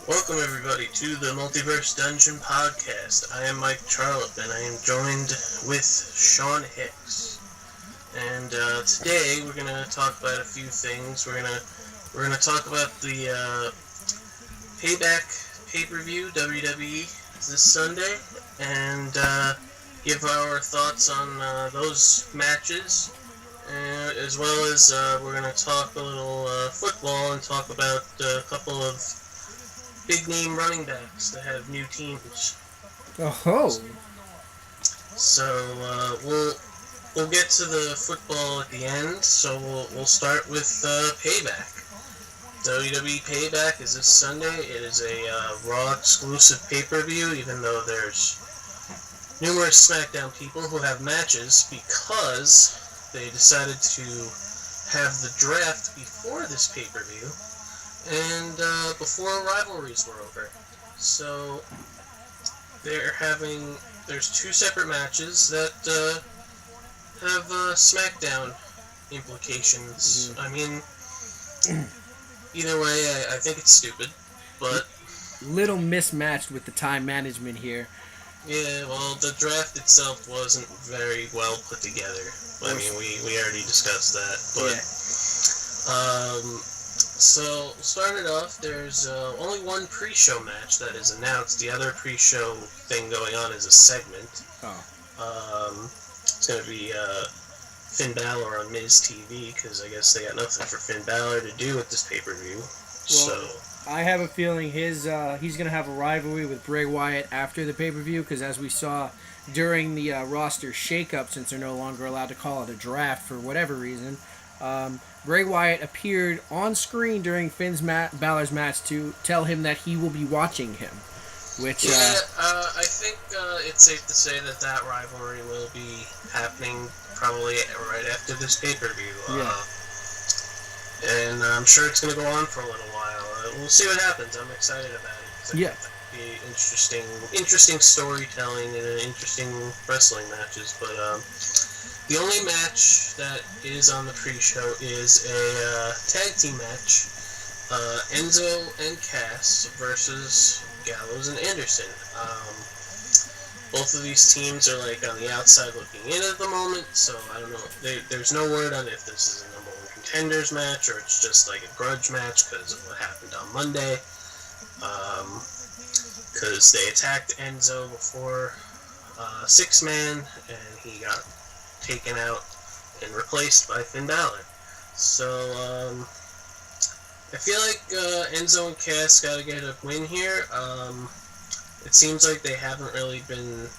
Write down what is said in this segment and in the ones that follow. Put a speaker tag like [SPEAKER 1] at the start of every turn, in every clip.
[SPEAKER 1] Welcome everybody to the Multiverse Dungeon Podcast. I am Mike Charlip and I am joined with Sean Hicks. And today we're gonna talk about a few things. We're gonna talk about the Payback pay-per-view WWE this Sunday and give our thoughts on those matches. As well as we're gonna talk a little football and talk about a couple of big name running backs that have new teams.
[SPEAKER 2] Oh.
[SPEAKER 1] So we'll get to the football at the end. So we'll start with Payback. WWE Payback is this Sunday. It is a Raw exclusive pay-per-view, even though there's numerous SmackDown people who have matches because they decided to have the draft before this pay-per-view. And before rivalries were over. So there's two separate matches that have SmackDown implications.
[SPEAKER 2] Mm-hmm.
[SPEAKER 1] I mean, either way, I think it's stupid, but
[SPEAKER 2] little mismatched with the time management here.
[SPEAKER 1] Yeah, well, the draft itself wasn't very well put together. I mean, we already discussed that, but
[SPEAKER 2] yeah.
[SPEAKER 1] So, started off, there's only one pre-show match that is announced. The other pre-show thing going on is a segment. It's going to be Finn Balor on Miz TV, because I guess they got nothing for Finn Balor to do with this pay-per-view.
[SPEAKER 2] I have a feeling he's going to have a rivalry with Bray Wyatt after the pay-per-view, because as we saw during the roster shakeup, since they're no longer allowed to call it a draft for whatever reason, Bray Wyatt appeared on screen during Balor's match to tell him that he will be watching him. Which
[SPEAKER 1] I think it's safe to say that rivalry will be happening probably right after this pay-per-view. And I'm sure it's going to go on for a little while. We'll see what happens. I'm excited about it.
[SPEAKER 2] Yeah.
[SPEAKER 1] Be interesting storytelling and interesting wrestling matches. But the only match that is on the pre-show is a tag team match. Enzo and Cass versus Gallows and Anderson. Both of these teams are like on the outside looking in at the moment, so I don't know. There's no word on if this is a number one contenders match or it's just like a grudge match because of what happened on Monday. Because they attacked Enzo before six-man and he got taken out and replaced by Finn Balor. So I feel like Enzo and Cass got to get a win here. It seems like they haven't really been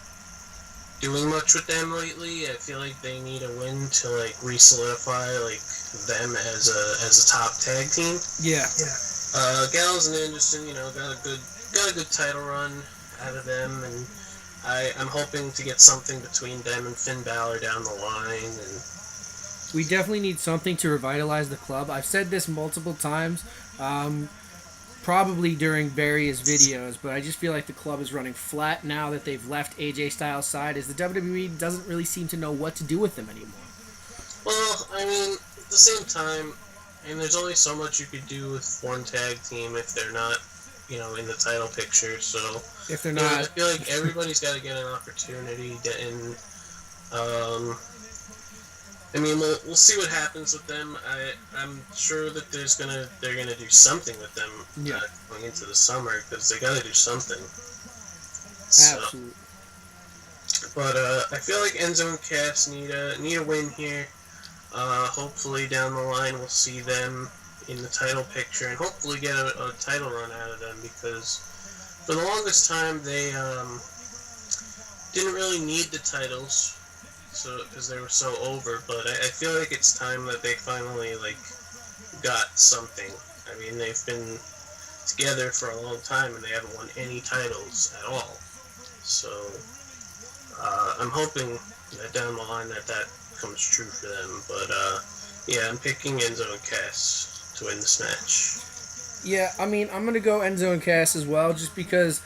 [SPEAKER 1] doing much with them lately. I feel like they need a win to like re-solidify like them as a top tag team.
[SPEAKER 2] Yeah.
[SPEAKER 1] Gallows and Anderson, got a good title run out of them, and I'm hoping to get something between them and Finn Balor down the line. And
[SPEAKER 2] we definitely need something to revitalize the club. I've said this multiple times, probably during various videos, but I just feel like the club is running flat now that they've left AJ Styles' side, as the WWE doesn't really seem to know what to do with them anymore.
[SPEAKER 1] Well, I mean, at the same time, there's only so much you could do with one tag team if they're not, in the title picture. So
[SPEAKER 2] if they're not,
[SPEAKER 1] I feel like everybody's got to get an opportunity we'll see what happens with them. I'm sure that they're gonna do something with them going into the summer because they got to do something.
[SPEAKER 2] Absolutely.
[SPEAKER 1] But I feel like Enzo and Cass need a win here. Hopefully down the line we'll see them in the title picture and hopefully get a title run out of them, because for the longest time they didn't really need the titles, because they were so over. But I feel like it's time that they finally got something. I mean, they've been together for a long time and they haven't won any titles at all. So I'm hoping that down the line that comes true for them. But I'm picking Enzo and Cass to win this match.
[SPEAKER 2] Yeah, I mean, I'm going to go Enzo and Cass as well, just because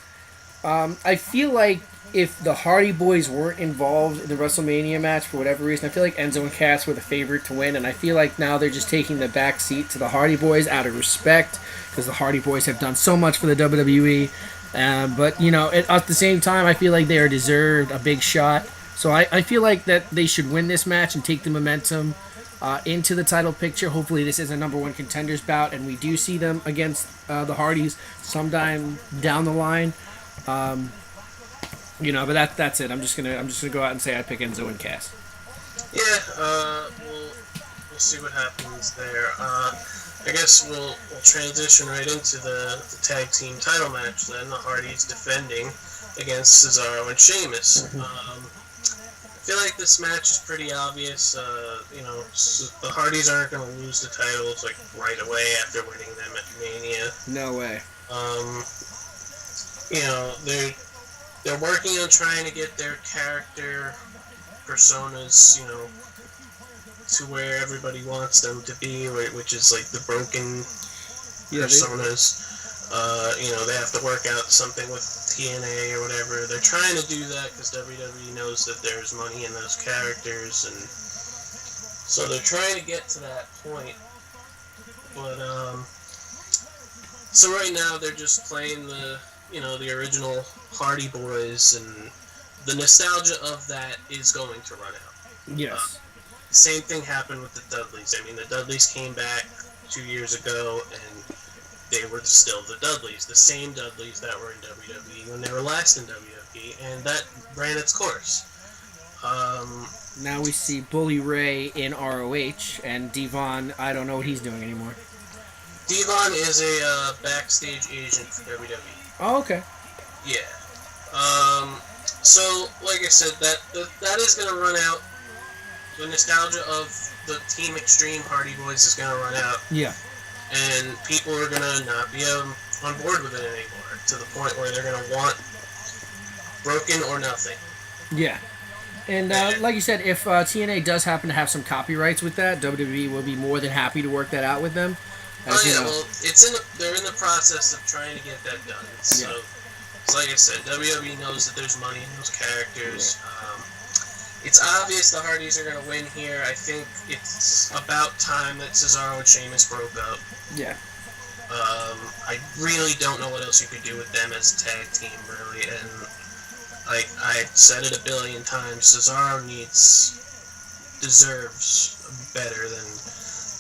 [SPEAKER 2] I feel like if the Hardy Boys weren't involved in the WrestleMania match for whatever reason, I feel like Enzo and Cass were the favorite to win, and I feel like now they're just taking the back seat to the Hardy Boys out of respect, because the Hardy Boys have done so much for the WWE. But, at the same time, I feel like they are deserved a big shot. So I feel like that they should win this match and take the momentum into the title picture. Hopefully this is a number one contenders bout, and we do see them against the Hardys sometime down the line. But that's it. I'm just gonna go out and say I pick Enzo and Cass.
[SPEAKER 1] Yeah, we'll see what happens there. I guess we'll transition right into the tag team title match then. The Hardys defending against Cesaro and Sheamus. I feel like this match is pretty obvious. The Hardys aren't going to lose the titles like right away after winning them at Mania.
[SPEAKER 2] No way.
[SPEAKER 1] They're working on trying to get their character personas, to where everybody wants them to be, which is like the broken personas. They have to work out something with TNA or whatever. They're trying to do that because WWE knows that there's money in those characters, and so they're trying to get to that point. But so right now they're just playing the original Hardy Boys, and the nostalgia of that is going to run out.
[SPEAKER 2] Yes.
[SPEAKER 1] Same thing happened with the Dudleys. I mean, the Dudleys came back 2 years ago, and they were still the Dudleys, the same Dudleys that were in WWE when they were last in WWE, and that ran its course.
[SPEAKER 2] Now we see Bully Ray in ROH, and Devon, I don't know what he's doing anymore.
[SPEAKER 1] Devon is a backstage agent for WWE.
[SPEAKER 2] Oh, okay.
[SPEAKER 1] Yeah. So, like I said, that is going to run out. The nostalgia of the Team Extreme Hardy Boys is going to run out.
[SPEAKER 2] Yeah.
[SPEAKER 1] And people are going to not be on board with it anymore, to the point where they're going to want broken or nothing.
[SPEAKER 2] Yeah. And like you said, if TNA does happen to have some copyrights with that, WWE will be more than happy to work that out with them.
[SPEAKER 1] Well, they're in the process of trying to get that done. So, like I said, WWE knows that there's money in those characters. It's obvious the Hardys are going to win here. I think it's about time that Cesaro and Sheamus broke up.
[SPEAKER 2] Yeah.
[SPEAKER 1] I really don't know what else you could do with them as a tag team, really. And like I said it a billion times, Cesaro deserves better than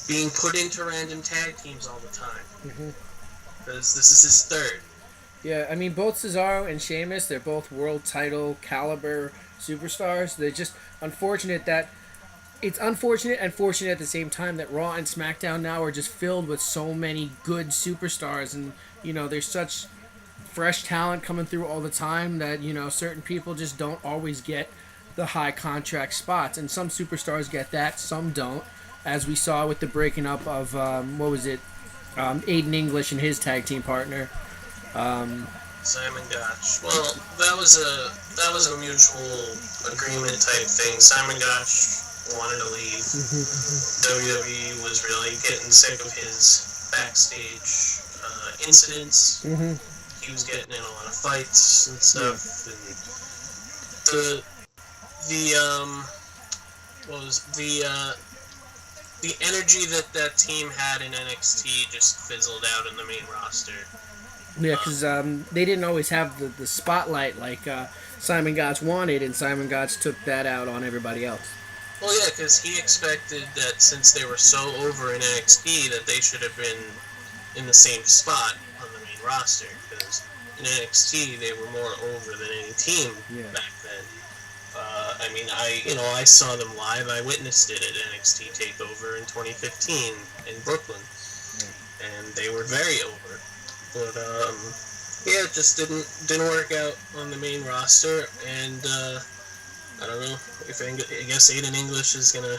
[SPEAKER 1] being put into random tag teams all the time. Because this is his third.
[SPEAKER 2] Yeah, I mean, both Cesaro and Sheamus, they're both world title caliber superstars. They're just unfortunate that it's unfortunate and fortunate at the same time that Raw and SmackDown now are just filled with so many good superstars, and there's such fresh talent coming through all the time that certain people just don't always get the high contract spots, and some superstars get that, some don't, as we saw with the breaking up of Aiden English and his tag team partner.
[SPEAKER 1] Simon Gotch. Well, that was a mutual agreement type thing. Simon Gotch wanted to leave. WWE was really getting sick of his backstage incidents. He was getting in a lot of fights and stuff, and the energy that team had in NXT just fizzled out in the main roster.
[SPEAKER 2] Yeah, because they didn't always have the spotlight like Simon Gotch wanted, and Simon Gotch took that out on everybody else.
[SPEAKER 1] Well, yeah, because he expected that since they were so over in NXT that they should have been in the same spot on the main roster, because in NXT they were more over than any team back then. I saw them live. I witnessed it at NXT TakeOver in 2015 in Brooklyn, and they were very over. But it just didn't work out on the main roster, and I don't know if I guess Aiden English is gonna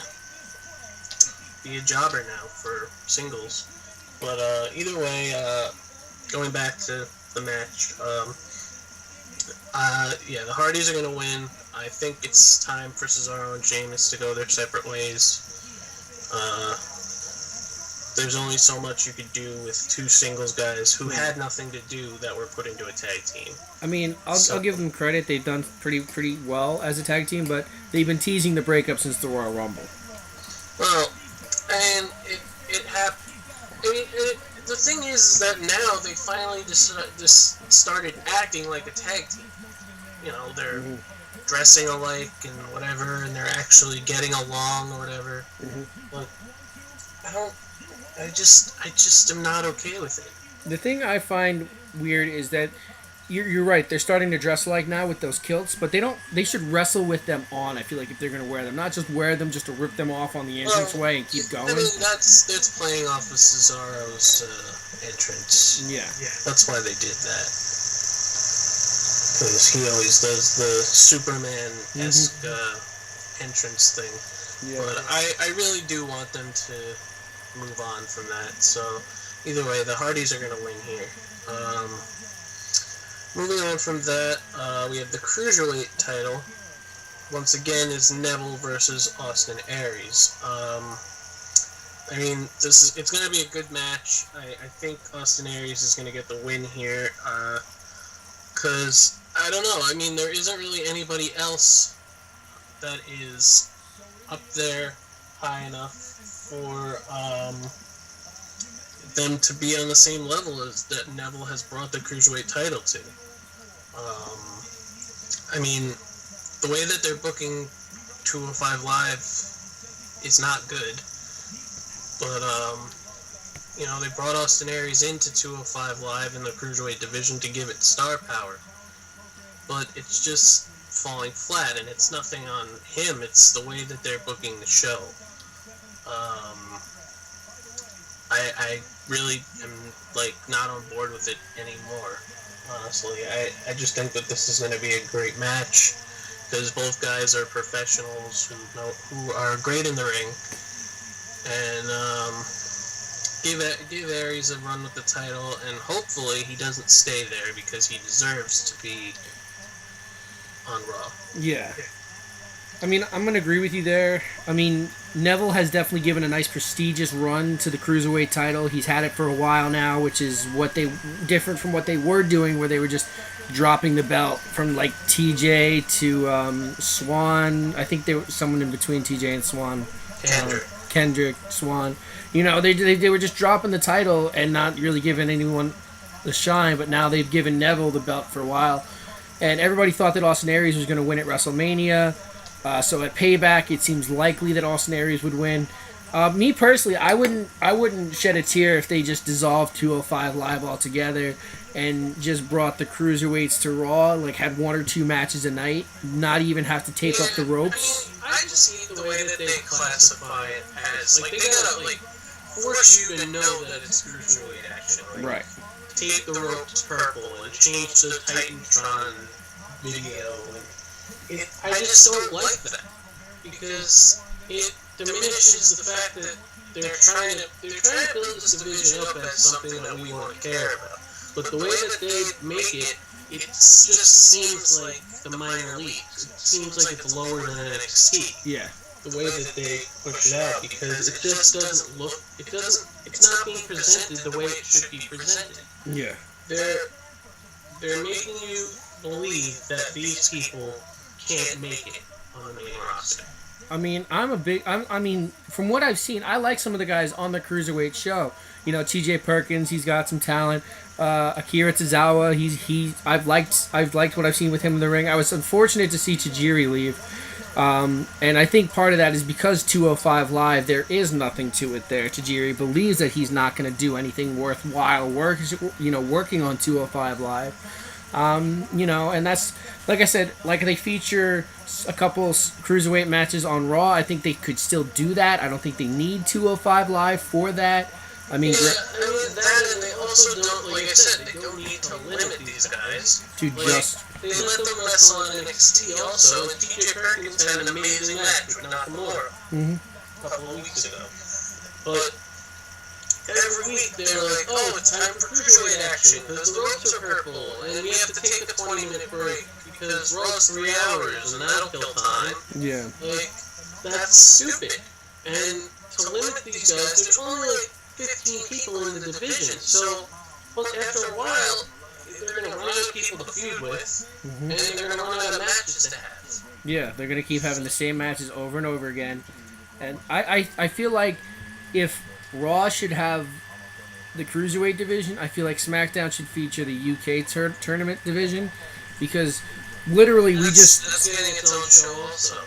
[SPEAKER 1] be a jobber now for singles. But either way, going back to the match, the Hardys are gonna win. I think it's time for Cesaro and Sheamus to go their separate ways. there's only so much you could do with two singles guys who had nothing to do that were put into a tag team.
[SPEAKER 2] I mean, I'll give them credit. They've done pretty well as a tag team, but they've been teasing the breakup since the Royal Rumble.
[SPEAKER 1] Well, and it happened. The thing is that now they finally just started acting like a tag team. You know, they're dressing alike and whatever, and they're actually getting along or whatever. But I just am not okay with it.
[SPEAKER 2] The thing I find weird is that you're right. They're starting to dress alike now with those kilts, but they should wrestle with them on. I feel like if they're gonna wear them, not just wear them just to rip them off on the entranceway and keep going.
[SPEAKER 1] I mean, that's playing off of Cesaro's entrance.
[SPEAKER 2] Yeah,
[SPEAKER 1] that's why they did that. Because he always does the Superman-esque entrance thing. Yeah. But I really do want them to move on from that. So either way, the Hardys are gonna win here. Moving on from that, we have the Cruiserweight title. Once again, is Neville versus Austin Aries. I mean, it's going to be a good match. I think Austin Aries is going to get the win here. Because, I don't know, I mean, there isn't really anybody else that is up there high enough for them to be on the same level as that Neville has brought the Cruiserweight title to. I mean, the way that they're booking 205 Live is not good. But, you know, they brought Austin Aries into 205 Live in the Cruiserweight division to give it star power. But it's just falling flat, and it's nothing on him. It's the way that they're booking the show. I really am, like, not on board with it anymore. Honestly, I just think that this is going to be a great match because both guys are professionals who are great in the ring, and give Aries a run with the title, and hopefully he doesn't stay there because he deserves to be on Raw.
[SPEAKER 2] Yeah. I mean, I'm going to agree with you there. I mean, Neville has definitely given a nice prestigious run to the Cruiserweight title. He's had it for a while now, which is different from what they were doing, where they were just dropping the belt from, like, TJ to Swan. I think there was someone in between TJ and Swan. Kendrick, Swan. You know, they were just dropping the title and not really giving anyone the shine, but now they've given Neville the belt for a while. And everybody thought that Austin Aries was going to win at WrestleMania. So at Payback, it seems likely that Austin Aries would win. Me personally, I wouldn't shed a tear if they just dissolved 205 Live altogether and just brought the Cruiserweights to Raw, like had one or two matches a night, not even have to tape up the ropes.
[SPEAKER 1] I mean, I just hate the way that they classify it as, like, they gotta, like, force you to know that it's Cruiserweight action. Like,
[SPEAKER 2] right.
[SPEAKER 1] Tape the ropes purple and change the Titantron video. I just don't like that because it diminishes the fact that they're trying to build this division up as something that we want to care about. But the way that they make it, it just seems like the minor leagues. It seems like it's lower than NXT.
[SPEAKER 2] Yeah.
[SPEAKER 1] The way that they push it out, because it just doesn't look. It's not being presented the way it should be presented.
[SPEAKER 2] Yeah.
[SPEAKER 1] They're making you believe that these people can't make it on the main roster.
[SPEAKER 2] I mean, I mean, from what I've seen, I like some of the guys on the Cruiserweight show. You know, T.J. Perkins, he's got some talent. Akira Tozawa, I've liked what I've seen with him in the ring. I was unfortunate to see Tajiri leave. And I think part of that is because 205 Live, there is nothing to it there. Tajiri believes that he's not going to do anything worthwhile working on 205 Live. You know, and that's, like I said, like they feature a couple Cruiserweight matches on Raw. I think they could still do that. I don't think they need 205 Live for that. I mean,
[SPEAKER 1] that, and they also don't, like I said, they don't need to limit these guys.
[SPEAKER 2] To just...
[SPEAKER 1] They let them wrestle on NXT also, and TJ Perkins had an amazing match with Nakamura a couple of weeks ago. But every week they're like, oh, it's time for Cruiserweight action, because the ropes are purple, and we have to take a 20-minute break, because Raw's 3 hours, and that'll kill time.
[SPEAKER 2] Yeah.
[SPEAKER 1] Like, that's stupid. And to limit these guys, there's only like 15 people in the division. So, well, after a while, they're going to run out of people to feud with, and they're going to run out of matches to have.
[SPEAKER 2] Yeah, they're going to keep having the same matches over and over again. And I feel like if Raw should have the Cruiserweight division, I feel like SmackDown should feature the UK tournament division, because literally
[SPEAKER 1] That's getting its own show also.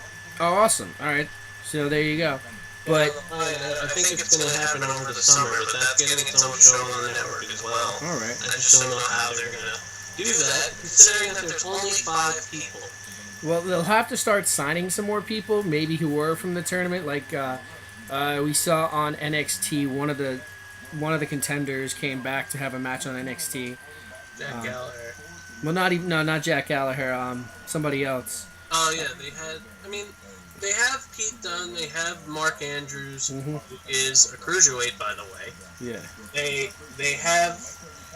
[SPEAKER 2] Oh, awesome. All right. So there you go. But
[SPEAKER 1] I think it's going to happen over the summer, but that's getting its own show on the network as well.
[SPEAKER 2] All right.
[SPEAKER 1] I just don't know how they're going to do that, considering that there's only 5 people.
[SPEAKER 2] Well, they'll have to start signing some more people, maybe who were from the tournament. Like we saw on NXT, one of the contenders came back to have a match on NXT.
[SPEAKER 1] Jack Gallagher.
[SPEAKER 2] Well, not Jack Gallagher. Somebody else.
[SPEAKER 1] Oh yeah, they have Pete Dunne, they have Mark Andrews, who is a cruiserweight, by the way.
[SPEAKER 2] Yeah.
[SPEAKER 1] They have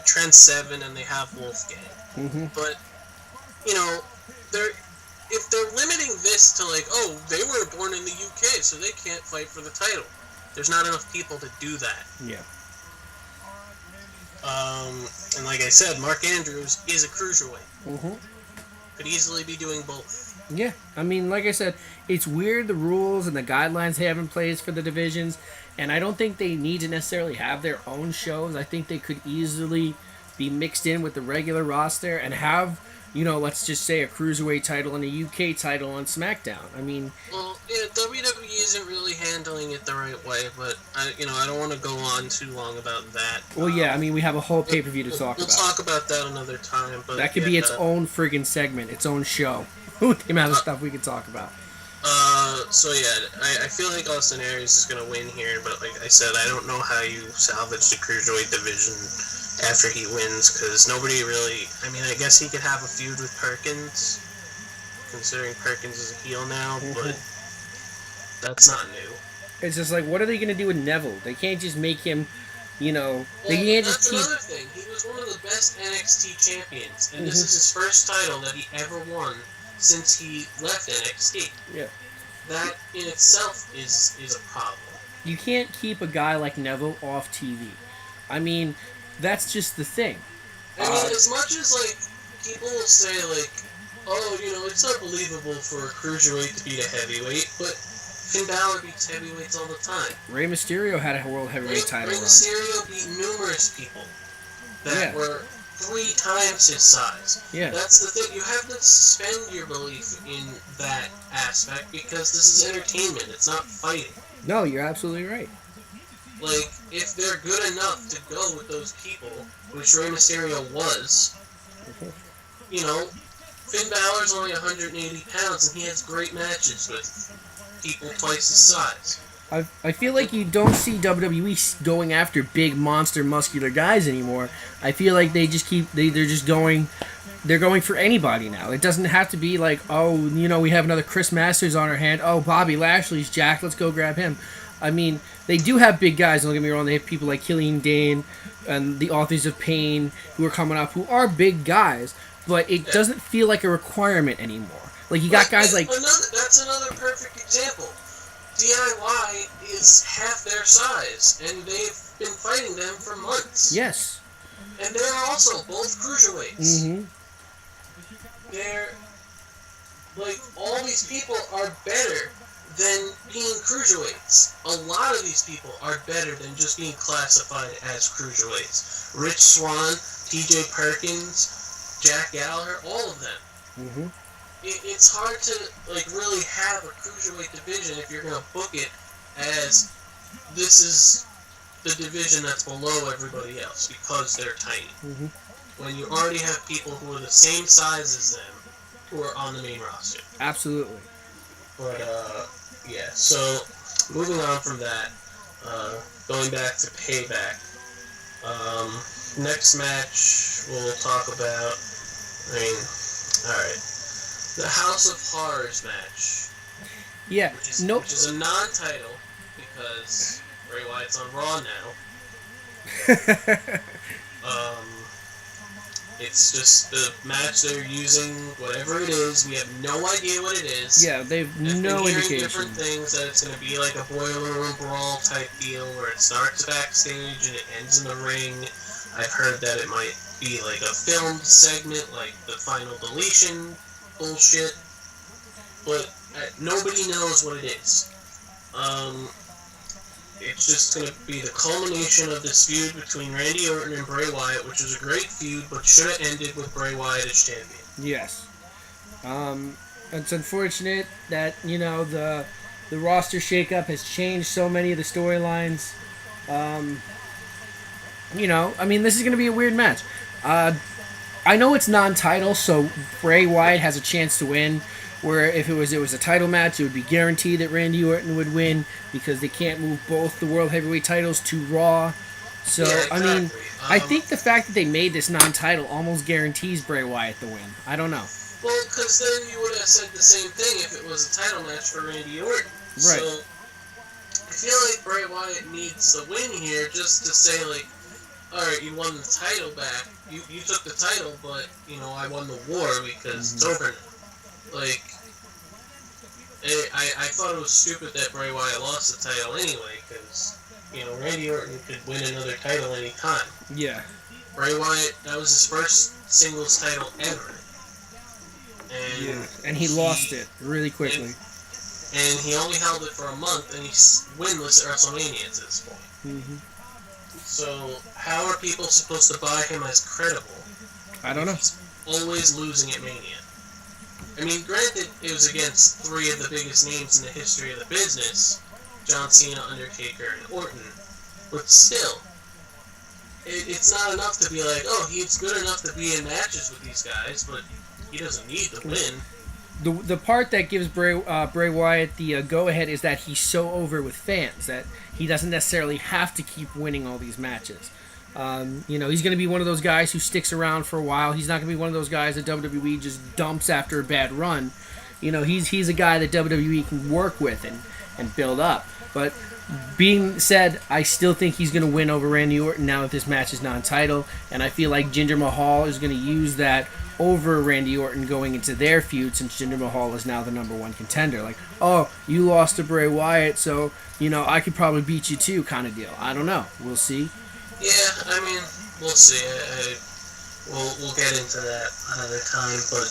[SPEAKER 1] Trent Seven and they have Wolfgang. But if they're limiting this to like, oh, they were born in the UK, so they can't fight for the title. There's not enough people to do that.
[SPEAKER 2] Yeah.
[SPEAKER 1] And like I said, Mark Andrews is a cruiserweight. Could easily be doing both.
[SPEAKER 2] Yeah, I mean, like I said, it's weird the rules and the guidelines they have in place for the divisions, and I don't think they need to necessarily have their own shows. I think they could easily be mixed in with the regular roster and have, let's just say a Cruiserweight title and a UK title on SmackDown. I mean...
[SPEAKER 1] Well, yeah, WWE isn't really handling it the right way, but, I don't want to go on too long about that.
[SPEAKER 2] Well, yeah, I mean, we have a whole pay-per-view to talk about.
[SPEAKER 1] We'll talk about that another time, but...
[SPEAKER 2] That could be its own friggin' segment, its own show. The amount of stuff we could talk about.
[SPEAKER 1] So yeah, I feel like Austin Aries is going to win here, but like I said, I don't know how you salvage the Cruiserweight division after he wins, because nobody really... I mean, I guess he could have a feud with Perkins, considering Perkins is a heel now, but that's not new.
[SPEAKER 2] It's just like, what are they going to do with Neville? They can't just make him, they can't just keep...
[SPEAKER 1] That's another thing. He was one of the best NXT champions, and this is his first title that he ever won since he left NXT.
[SPEAKER 2] Yeah.
[SPEAKER 1] That in itself is a problem.
[SPEAKER 2] You can't keep a guy like Neville off TV. I mean, that's just the thing.
[SPEAKER 1] I mean, as much as, like, people will say, like, oh, it's unbelievable for a cruiserweight to beat a heavyweight, but Finn Balor beats heavyweights all the time.
[SPEAKER 2] Rey Mysterio had a world heavyweight title run.
[SPEAKER 1] Rey Mysterio beat numerous people that were 3 times his size.
[SPEAKER 2] Yeah.
[SPEAKER 1] That's the thing. You have to suspend your belief in that aspect, because this is entertainment. It's not fighting.
[SPEAKER 2] No, you're absolutely right.
[SPEAKER 1] Like, if they're good enough to go with those people, which Rey Mysterio was, Finn Balor's only 180 pounds, and he has great matches with people twice his size.
[SPEAKER 2] I feel like you don't see WWE going after big monster muscular guys anymore. I feel like they just they're going for anybody now. It doesn't have to be like, oh, we have another Chris Masters on our hand. Oh, Bobby Lashley's jacked. Let's go grab him. I mean, they do have big guys. Don't get me wrong. They have people like Killian Dane and the Authors of Pain who are coming up, who are big guys. But it doesn't feel like a requirement anymore. Like, you got guys like...
[SPEAKER 1] That's another perfect example. DIY is half their size, and they've been fighting them for months.
[SPEAKER 2] Yes.
[SPEAKER 1] And they're also both cruiserweights. They're... Like, all these people are better than being cruiserweights. A lot of these people are better than just being classified as cruiserweights. Rich Swann, TJ Perkins, Jack Gallagher, all of them. It's hard to, like, really have a cruiserweight division if you're going to book it as this is the division that's below everybody else because they're tiny. When you already have people who are the same size as them who are on the main roster.
[SPEAKER 2] Absolutely.
[SPEAKER 1] But, yeah, so moving on from that, going back to Payback, next match we'll talk about, alright. The House of Horrors match.
[SPEAKER 2] Yeah,
[SPEAKER 1] which is a non-title because Bray Wyatt's on Raw now. It's just the match they're using, whatever it is. We have no idea what it is.
[SPEAKER 2] Yeah, they've
[SPEAKER 1] I've
[SPEAKER 2] no
[SPEAKER 1] been hearing
[SPEAKER 2] indication.
[SPEAKER 1] different things, that it's going to be like a boiler room brawl type deal where it starts backstage and it ends in the ring. I've heard that it might be like a filmed segment, like the final deletion bullshit. But nobody knows what it is. It's just going to be the culmination of this feud between Randy Orton and Bray Wyatt, which was a great feud, but should have ended with Bray Wyatt as champion.
[SPEAKER 2] Yes. It's unfortunate that, the roster shakeup has changed so many of the storylines. This is going to be a weird match. I know it's non-title, so Bray Wyatt has a chance to win. Where if it was a title match, it would be guaranteed that Randy Orton would win because they can't move both the World Heavyweight titles to Raw. So,
[SPEAKER 1] Yeah, exactly.
[SPEAKER 2] I think the fact that they made this non-title almost guarantees Bray Wyatt the win. I don't know.
[SPEAKER 1] Well, because then you would have said the same thing if it was a title match for Randy Orton.
[SPEAKER 2] Right.
[SPEAKER 1] So, I feel like Bray Wyatt needs the win here just to say, like, alright, you won the title back. You took the title, but, I won the war because it's over now. Like, I thought it was stupid that Bray Wyatt lost the title anyway, because, Randy Orton could win another title anytime.
[SPEAKER 2] Yeah.
[SPEAKER 1] Bray Wyatt, that was his first singles title ever.
[SPEAKER 2] And he lost it really quickly.
[SPEAKER 1] And he only held it for a month, and he's winless at WrestleMania at this point.
[SPEAKER 2] Mm-hmm.
[SPEAKER 1] So, how are people supposed to buy him as credible?
[SPEAKER 2] I don't know.
[SPEAKER 1] He's always losing at Mania. I mean, granted, it was against three of the biggest names in the history of the business, John Cena, Undertaker, and Orton, but still, it's not enough to be like, oh, he's good enough to be in matches with these guys, but he doesn't need to win.
[SPEAKER 2] The part that gives Bray Wyatt the go-ahead is that he's so over with fans that he doesn't necessarily have to keep winning all these matches. He's going to be one of those guys who sticks around for a while. He's not going to be one of those guys that WWE just dumps after a bad run. He's a guy that WWE can work with and build up. But being said, I still think he's going to win over Randy Orton now that this match is non-title. And I feel like Jinder Mahal is going to use that over Randy Orton going into their feud, since Jinder Mahal is now the number one contender. Like, oh, you lost to Bray Wyatt, so, I could probably beat you too, kind of deal. I don't know. We'll see.
[SPEAKER 1] Yeah, I mean, we'll see. We'll get into that another time, but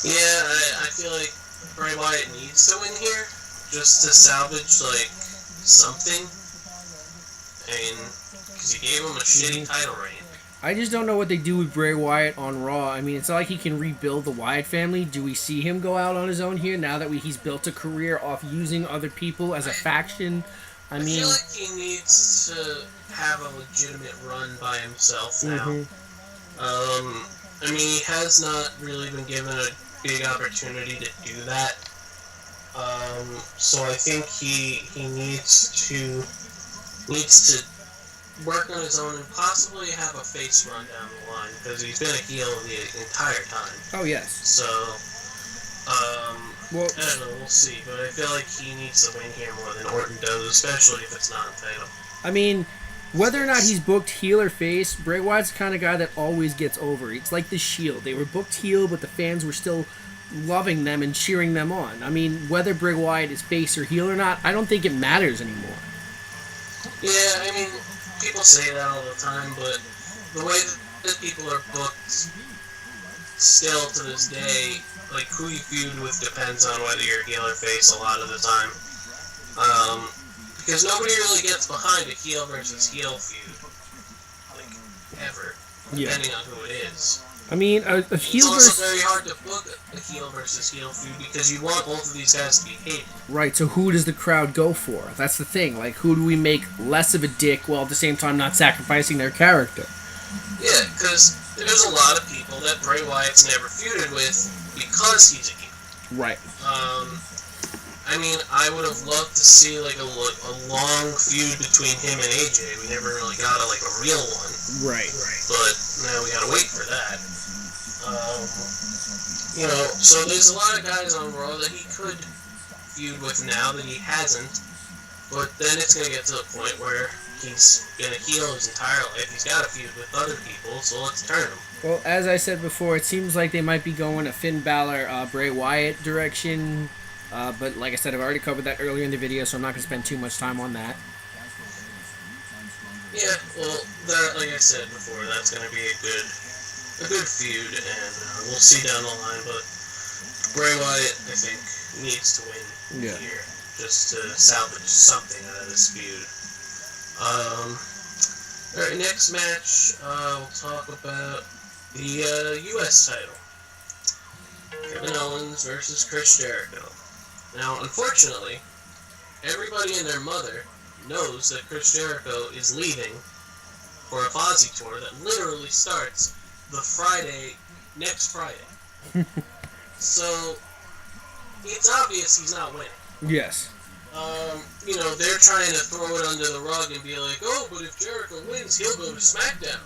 [SPEAKER 1] yeah, I feel like Bray Wyatt needs to win here just to salvage like something, and because he gave him a shitty title reign.
[SPEAKER 2] I just don't know what they do with Bray Wyatt on Raw. I mean, it's not like he can rebuild the Wyatt family. Do we see him go out on his own here now that he's built a career off using other people as a faction? I mean,
[SPEAKER 1] feel like he needs to have a legitimate run by himself now.
[SPEAKER 2] Mm-hmm.
[SPEAKER 1] He has not really been given a big opportunity to do that. So I think he needs to work on his own and possibly have a face run down the line, because he's been a heel the entire time.
[SPEAKER 2] Oh, yes.
[SPEAKER 1] So, I don't know, we'll see, but I feel like he needs to win here more than Orton does, especially if it's not a title.
[SPEAKER 2] I mean, whether or not he's booked heel or face, Bray Wyatt's the kind of guy that always gets over. It's like the Shield. They were booked heel, but the fans were still loving them and cheering them on. I mean, whether Bray Wyatt is face or heel or not, I don't think it matters anymore.
[SPEAKER 1] Yeah, I mean, people say that all the time, but the way that people are booked still to this day, like, who you feud with depends on whether you're heel or face a lot of the time. Because nobody really gets behind a heel versus heel feud, like, ever, depending on who it is.
[SPEAKER 2] I mean, a heel
[SPEAKER 1] it's also
[SPEAKER 2] versus...
[SPEAKER 1] very hard to book a heel versus heel feud because you want both of these guys to be hated.
[SPEAKER 2] Right, so who does the crowd go for? That's the thing. Like, who do we make less of a dick while at the same time not sacrificing their character?
[SPEAKER 1] Yeah, because there's a lot of people that Bray Wyatt's never feuded with because he's a heel.
[SPEAKER 2] Right.
[SPEAKER 1] I mean, I would have loved to see like a long feud between him and AJ. We never really got a real one.
[SPEAKER 2] Right.
[SPEAKER 1] But now we gotta wait for that. So there's a lot of guys on Raw that he could feud with now that he hasn't. But then it's gonna get to the point where he's been a heel his entire life. He's got to feud with other people, so let's turn him.
[SPEAKER 2] Well, as I said before, it seems like they might be going a Finn Balor, Bray Wyatt direction. But like I said, I've already covered that earlier in the video, so I'm not going to spend too much time on that.
[SPEAKER 1] Yeah, well, that, like I said before, that's going to be a good feud, and we'll see down the line. But Bray Wyatt, I think, needs to win here just to salvage something out of this feud. Alright, next match, we'll talk about the U.S. title. Kevin Owens versus Chris Jericho. Now, unfortunately, everybody and their mother knows that Chris Jericho is leaving for a Fozzy tour that literally starts next Friday. So, it's obvious he's not winning.
[SPEAKER 2] Yes.
[SPEAKER 1] They're trying to throw it under the rug and be like, oh, but if Jericho wins, he'll go to SmackDown.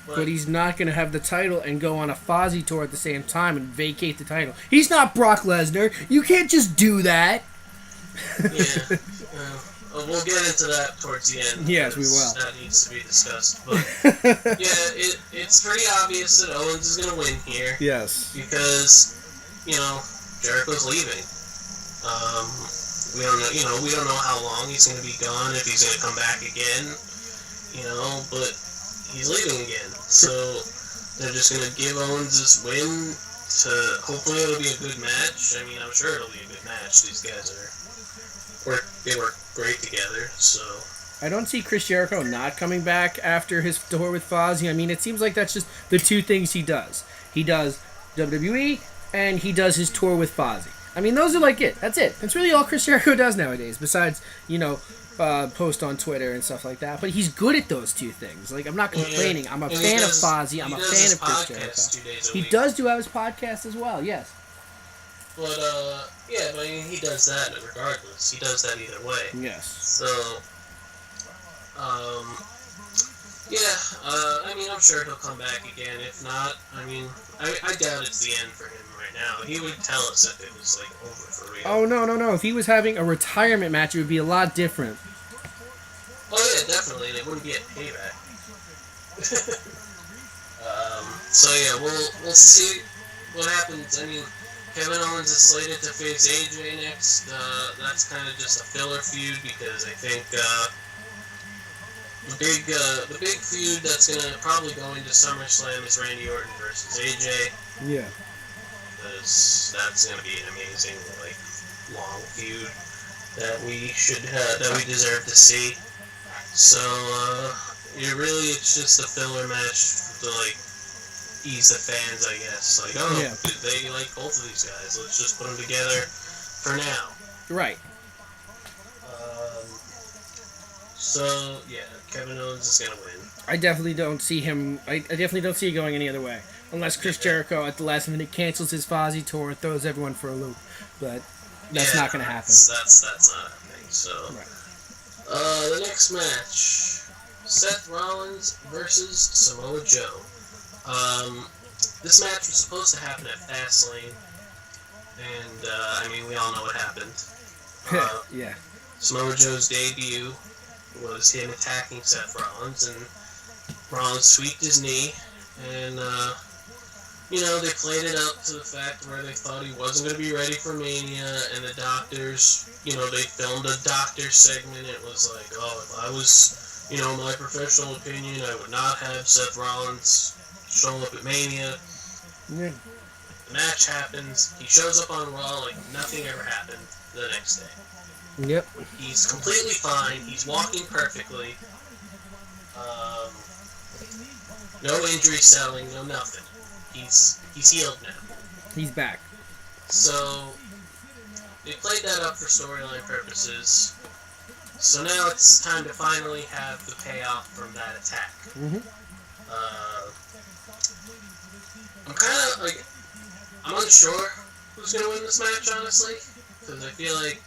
[SPEAKER 2] But he's not going to have the title and go on a Fozzy tour at the same time and vacate the title. He's not Brock Lesnar. You can't just do that.
[SPEAKER 1] Yeah. We'll get into that towards the end.
[SPEAKER 2] Yes, we will.
[SPEAKER 1] That needs to be discussed. But, yeah, it's pretty obvious that Owens is going to win here.
[SPEAKER 2] Yes.
[SPEAKER 1] Because, Jericho's leaving. We don't know how long he's going to be gone, if he's going to come back again, but he's leaving again. So they're just going to give Owens this win hopefully it'll be a good match. I mean, I'm sure it'll be a good match. These guys they work great together, so.
[SPEAKER 2] I don't see Chris Jericho not coming back after his tour with Fozzy. I mean, it seems like that's just the two things he does. He does WWE, and he does his tour with Fozzy. I mean, those are like it. That's it. That's really all Chris Jericho does nowadays, besides, post on Twitter and stuff like that. But he's good at those two things. Like, I'm not complaining. I'm a fan of Fozzy. I'm a fan of Chris Jericho. He does have his podcast as well, yes.
[SPEAKER 1] But, but I mean, he does that regardless. He does that either way.
[SPEAKER 2] Yes.
[SPEAKER 1] So, I mean, I'm sure he'll come back again. If not, I mean, I doubt it's the end for him right now. He would tell us if it was, over for real.
[SPEAKER 2] Oh, no. If he was having a retirement match, it would be a lot different.
[SPEAKER 1] Oh, yeah, definitely. And it wouldn't be at Payback. So, yeah, we'll see what happens. I mean, Kevin Owens is slated to face AJ next. That's kind of just a filler feud because I think, the big feud that's gonna probably go into SummerSlam is Randy Orton versus AJ.
[SPEAKER 2] Yeah.
[SPEAKER 1] Because that's gonna be an amazing, long feud that we deserve to see. So, it's just a filler match to, ease the fans, I guess. They like both of these guys. Let's just put them together for now.
[SPEAKER 2] Right.
[SPEAKER 1] So, yeah, Kevin Owens is going to win.
[SPEAKER 2] I definitely don't see him. I definitely don't see it going any other way. Unless Chris Jericho at the last minute cancels his Fozzy tour and throws everyone for a loop. But that's not going to happen. That's
[SPEAKER 1] not happening. So,
[SPEAKER 2] right.
[SPEAKER 1] The next match, Seth Rollins versus Samoa Joe. This match was supposed to happen at Fastlane. And, we all know what happened.
[SPEAKER 2] Yeah.
[SPEAKER 1] Samoa Joe's debut was him attacking Seth Rollins, and Rollins tweaked his knee, and, they played it up to the fact where they thought he wasn't going to be ready for Mania, and the doctors, they filmed a doctor segment. It was like, if I was, my professional opinion, I would not have Seth Rollins show up at Mania.
[SPEAKER 2] Yeah.
[SPEAKER 1] The match happens, he shows up on Raw like nothing ever happened the next day.
[SPEAKER 2] Yep.
[SPEAKER 1] He's completely fine. He's walking perfectly. No injury selling, no nothing. He's healed now.
[SPEAKER 2] He's back.
[SPEAKER 1] So they played that up for storyline purposes. So now it's time to finally have the payoff from that attack.
[SPEAKER 2] Mm-hmm.
[SPEAKER 1] I'm unsure who's gonna win this match, honestly, because I feel like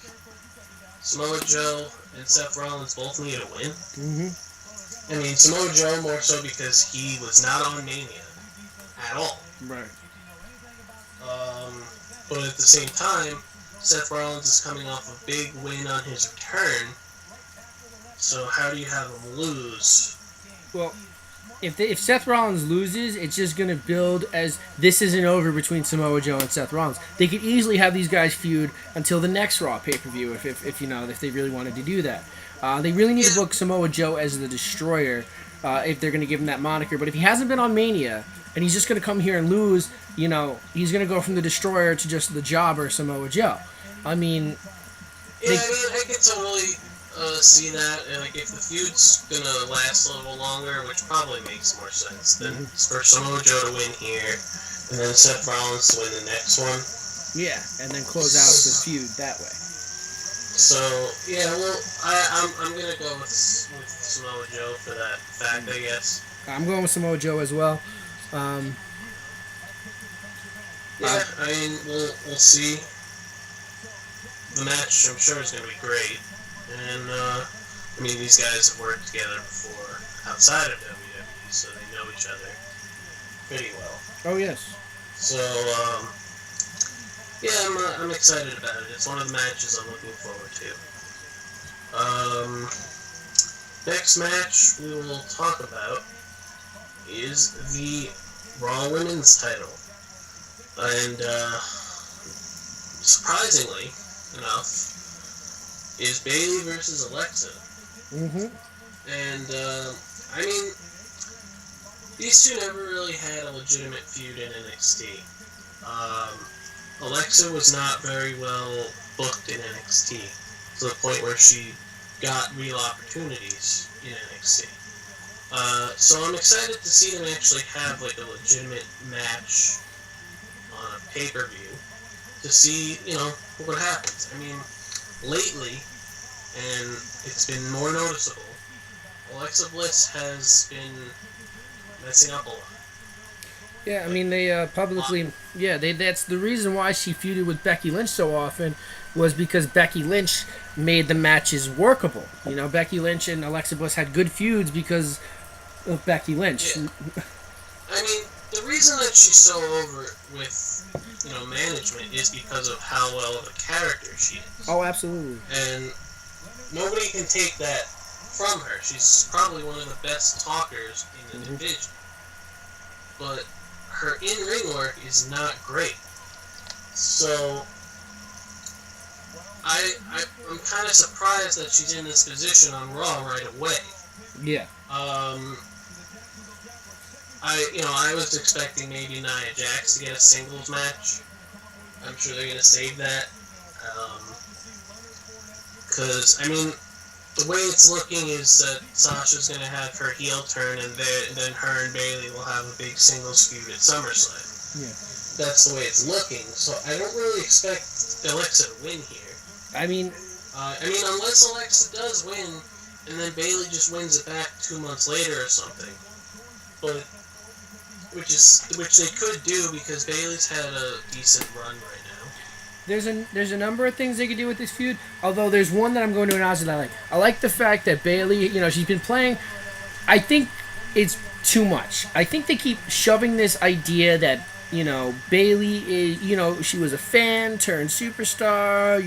[SPEAKER 1] Samoa Joe and Seth Rollins both need a win.
[SPEAKER 2] Mm-hmm.
[SPEAKER 1] I mean, Samoa Joe more so because he was not on Mania at all.
[SPEAKER 2] Right.
[SPEAKER 1] But at the same time, Seth Rollins is coming off a big win on his return. So how do you have him lose?
[SPEAKER 2] Well, if Seth Rollins loses, it's just gonna build as this isn't over between Samoa Joe and Seth Rollins. They could easily have these guys feud until the next Raw pay per view if you know if they really wanted to do that. They really need to book Samoa Joe as the Destroyer if they're gonna give him that moniker. But if he hasn't been on Mania and he's just gonna come here and lose, he's gonna go from the Destroyer to just the Jobber Samoa Joe. I mean,
[SPEAKER 1] I can totally see that, and like if the feud's gonna last a little longer, which probably makes more sense, than for Samoa Joe to win here, and then Seth Rollins to win the next one.
[SPEAKER 2] Yeah, and then close out the feud that way.
[SPEAKER 1] So yeah, well, I'm gonna go with Samoa Joe for that fact, I guess.
[SPEAKER 2] I'm going with Samoa Joe as well.
[SPEAKER 1] I mean, we'll see. The match, I'm sure, is going to be great. And, I mean, these guys have worked together before outside of WWE, so they know each other pretty well.
[SPEAKER 2] Oh, yes.
[SPEAKER 1] So, yeah, I'm excited about it. It's one of the matches I'm looking forward to. Next match we will talk about is the Raw Women's title. And, surprisingly enough, is Bayley versus Alexa.
[SPEAKER 2] Mm-hmm.
[SPEAKER 1] And, I mean, these two never really had a legitimate feud in NXT. Alexa was not very well booked in NXT, to the point where she got real opportunities in NXT. So I'm excited to see them actually have, like, a legitimate match on a pay-per-view to see, what happens. I mean, lately, and it's been more noticeable, Alexa Bliss has been messing up a lot.
[SPEAKER 2] Yeah, I mean, they publicly... Yeah, that's the reason why she feuded with Becky Lynch so often was because Becky Lynch made the matches workable. Becky Lynch and Alexa Bliss had good feuds because of Becky Lynch.
[SPEAKER 1] Yeah. I mean, the reason that she's so over with, management is because of how well of a character she is.
[SPEAKER 2] Oh, absolutely.
[SPEAKER 1] And nobody can take that from her. She's probably one of the best talkers in the division. But her in-ring work is not great. So, I'm kind of surprised that she's in this position on Raw right away.
[SPEAKER 2] Yeah.
[SPEAKER 1] I was expecting maybe Nia Jax to get a singles match. I'm sure they're going to save that. Because, I mean, the way it's looking is that Sasha's going to have her heel turn, and then her and Bayley will have a big singles feud at SummerSlam.
[SPEAKER 2] Yeah.
[SPEAKER 1] That's the way it's looking. So I don't really expect Alexa to win here.
[SPEAKER 2] I mean,
[SPEAKER 1] unless Alexa does win, and then Bayley just wins it back 2 months later or something. But which they could do because Bayley's had a decent run right now.
[SPEAKER 2] There's a number of things they could do with this feud. Although there's one that I'm going to announce that I like. I like the fact that Bayley, she's been playing. I think it's too much. I think they keep shoving this idea that Bayley is, she was a fan turned superstar.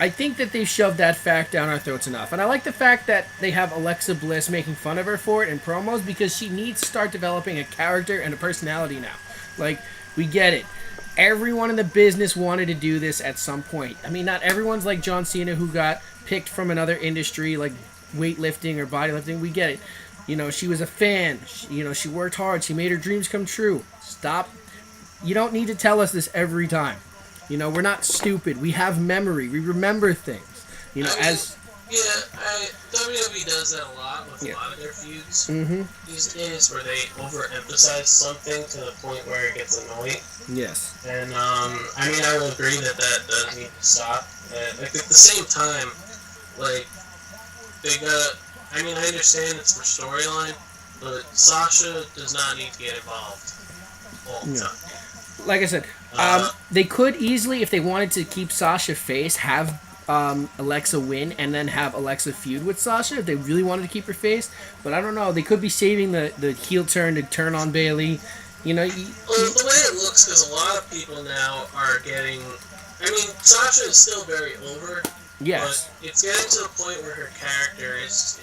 [SPEAKER 2] I think that they've shoved that fact down our throats enough. And I like the fact that they have Alexa Bliss making fun of her for it in promos because she needs to start developing a character and a personality now. Like, we get it. Everyone in the business wanted to do this at some point. I mean, not everyone's like John Cena who got picked from another industry like weightlifting or bodylifting. We get it. She was a fan. She worked hard. She made her dreams come true. Stop. You don't need to tell us this every time. We're not stupid. We have memory. We remember things.
[SPEAKER 1] WWE does that a lot with a lot of their feuds these days, where they overemphasize something to the point where it gets annoying.
[SPEAKER 2] Yes.
[SPEAKER 1] And I will agree that does need to stop. At the same time, I understand it's for storyline, but Sasha does not need to get involved all the time.
[SPEAKER 2] Like I said, they could easily, if they wanted to keep Sasha face, have Alexa win and then have Alexa feud with Sasha if they really wanted to keep her face. But I don't know. They could be saving the heel turn to turn on Bayley. The way
[SPEAKER 1] it looks, because a lot of people now are getting... Sasha is still very over,
[SPEAKER 2] Yes.
[SPEAKER 1] But it's getting to the point where her character is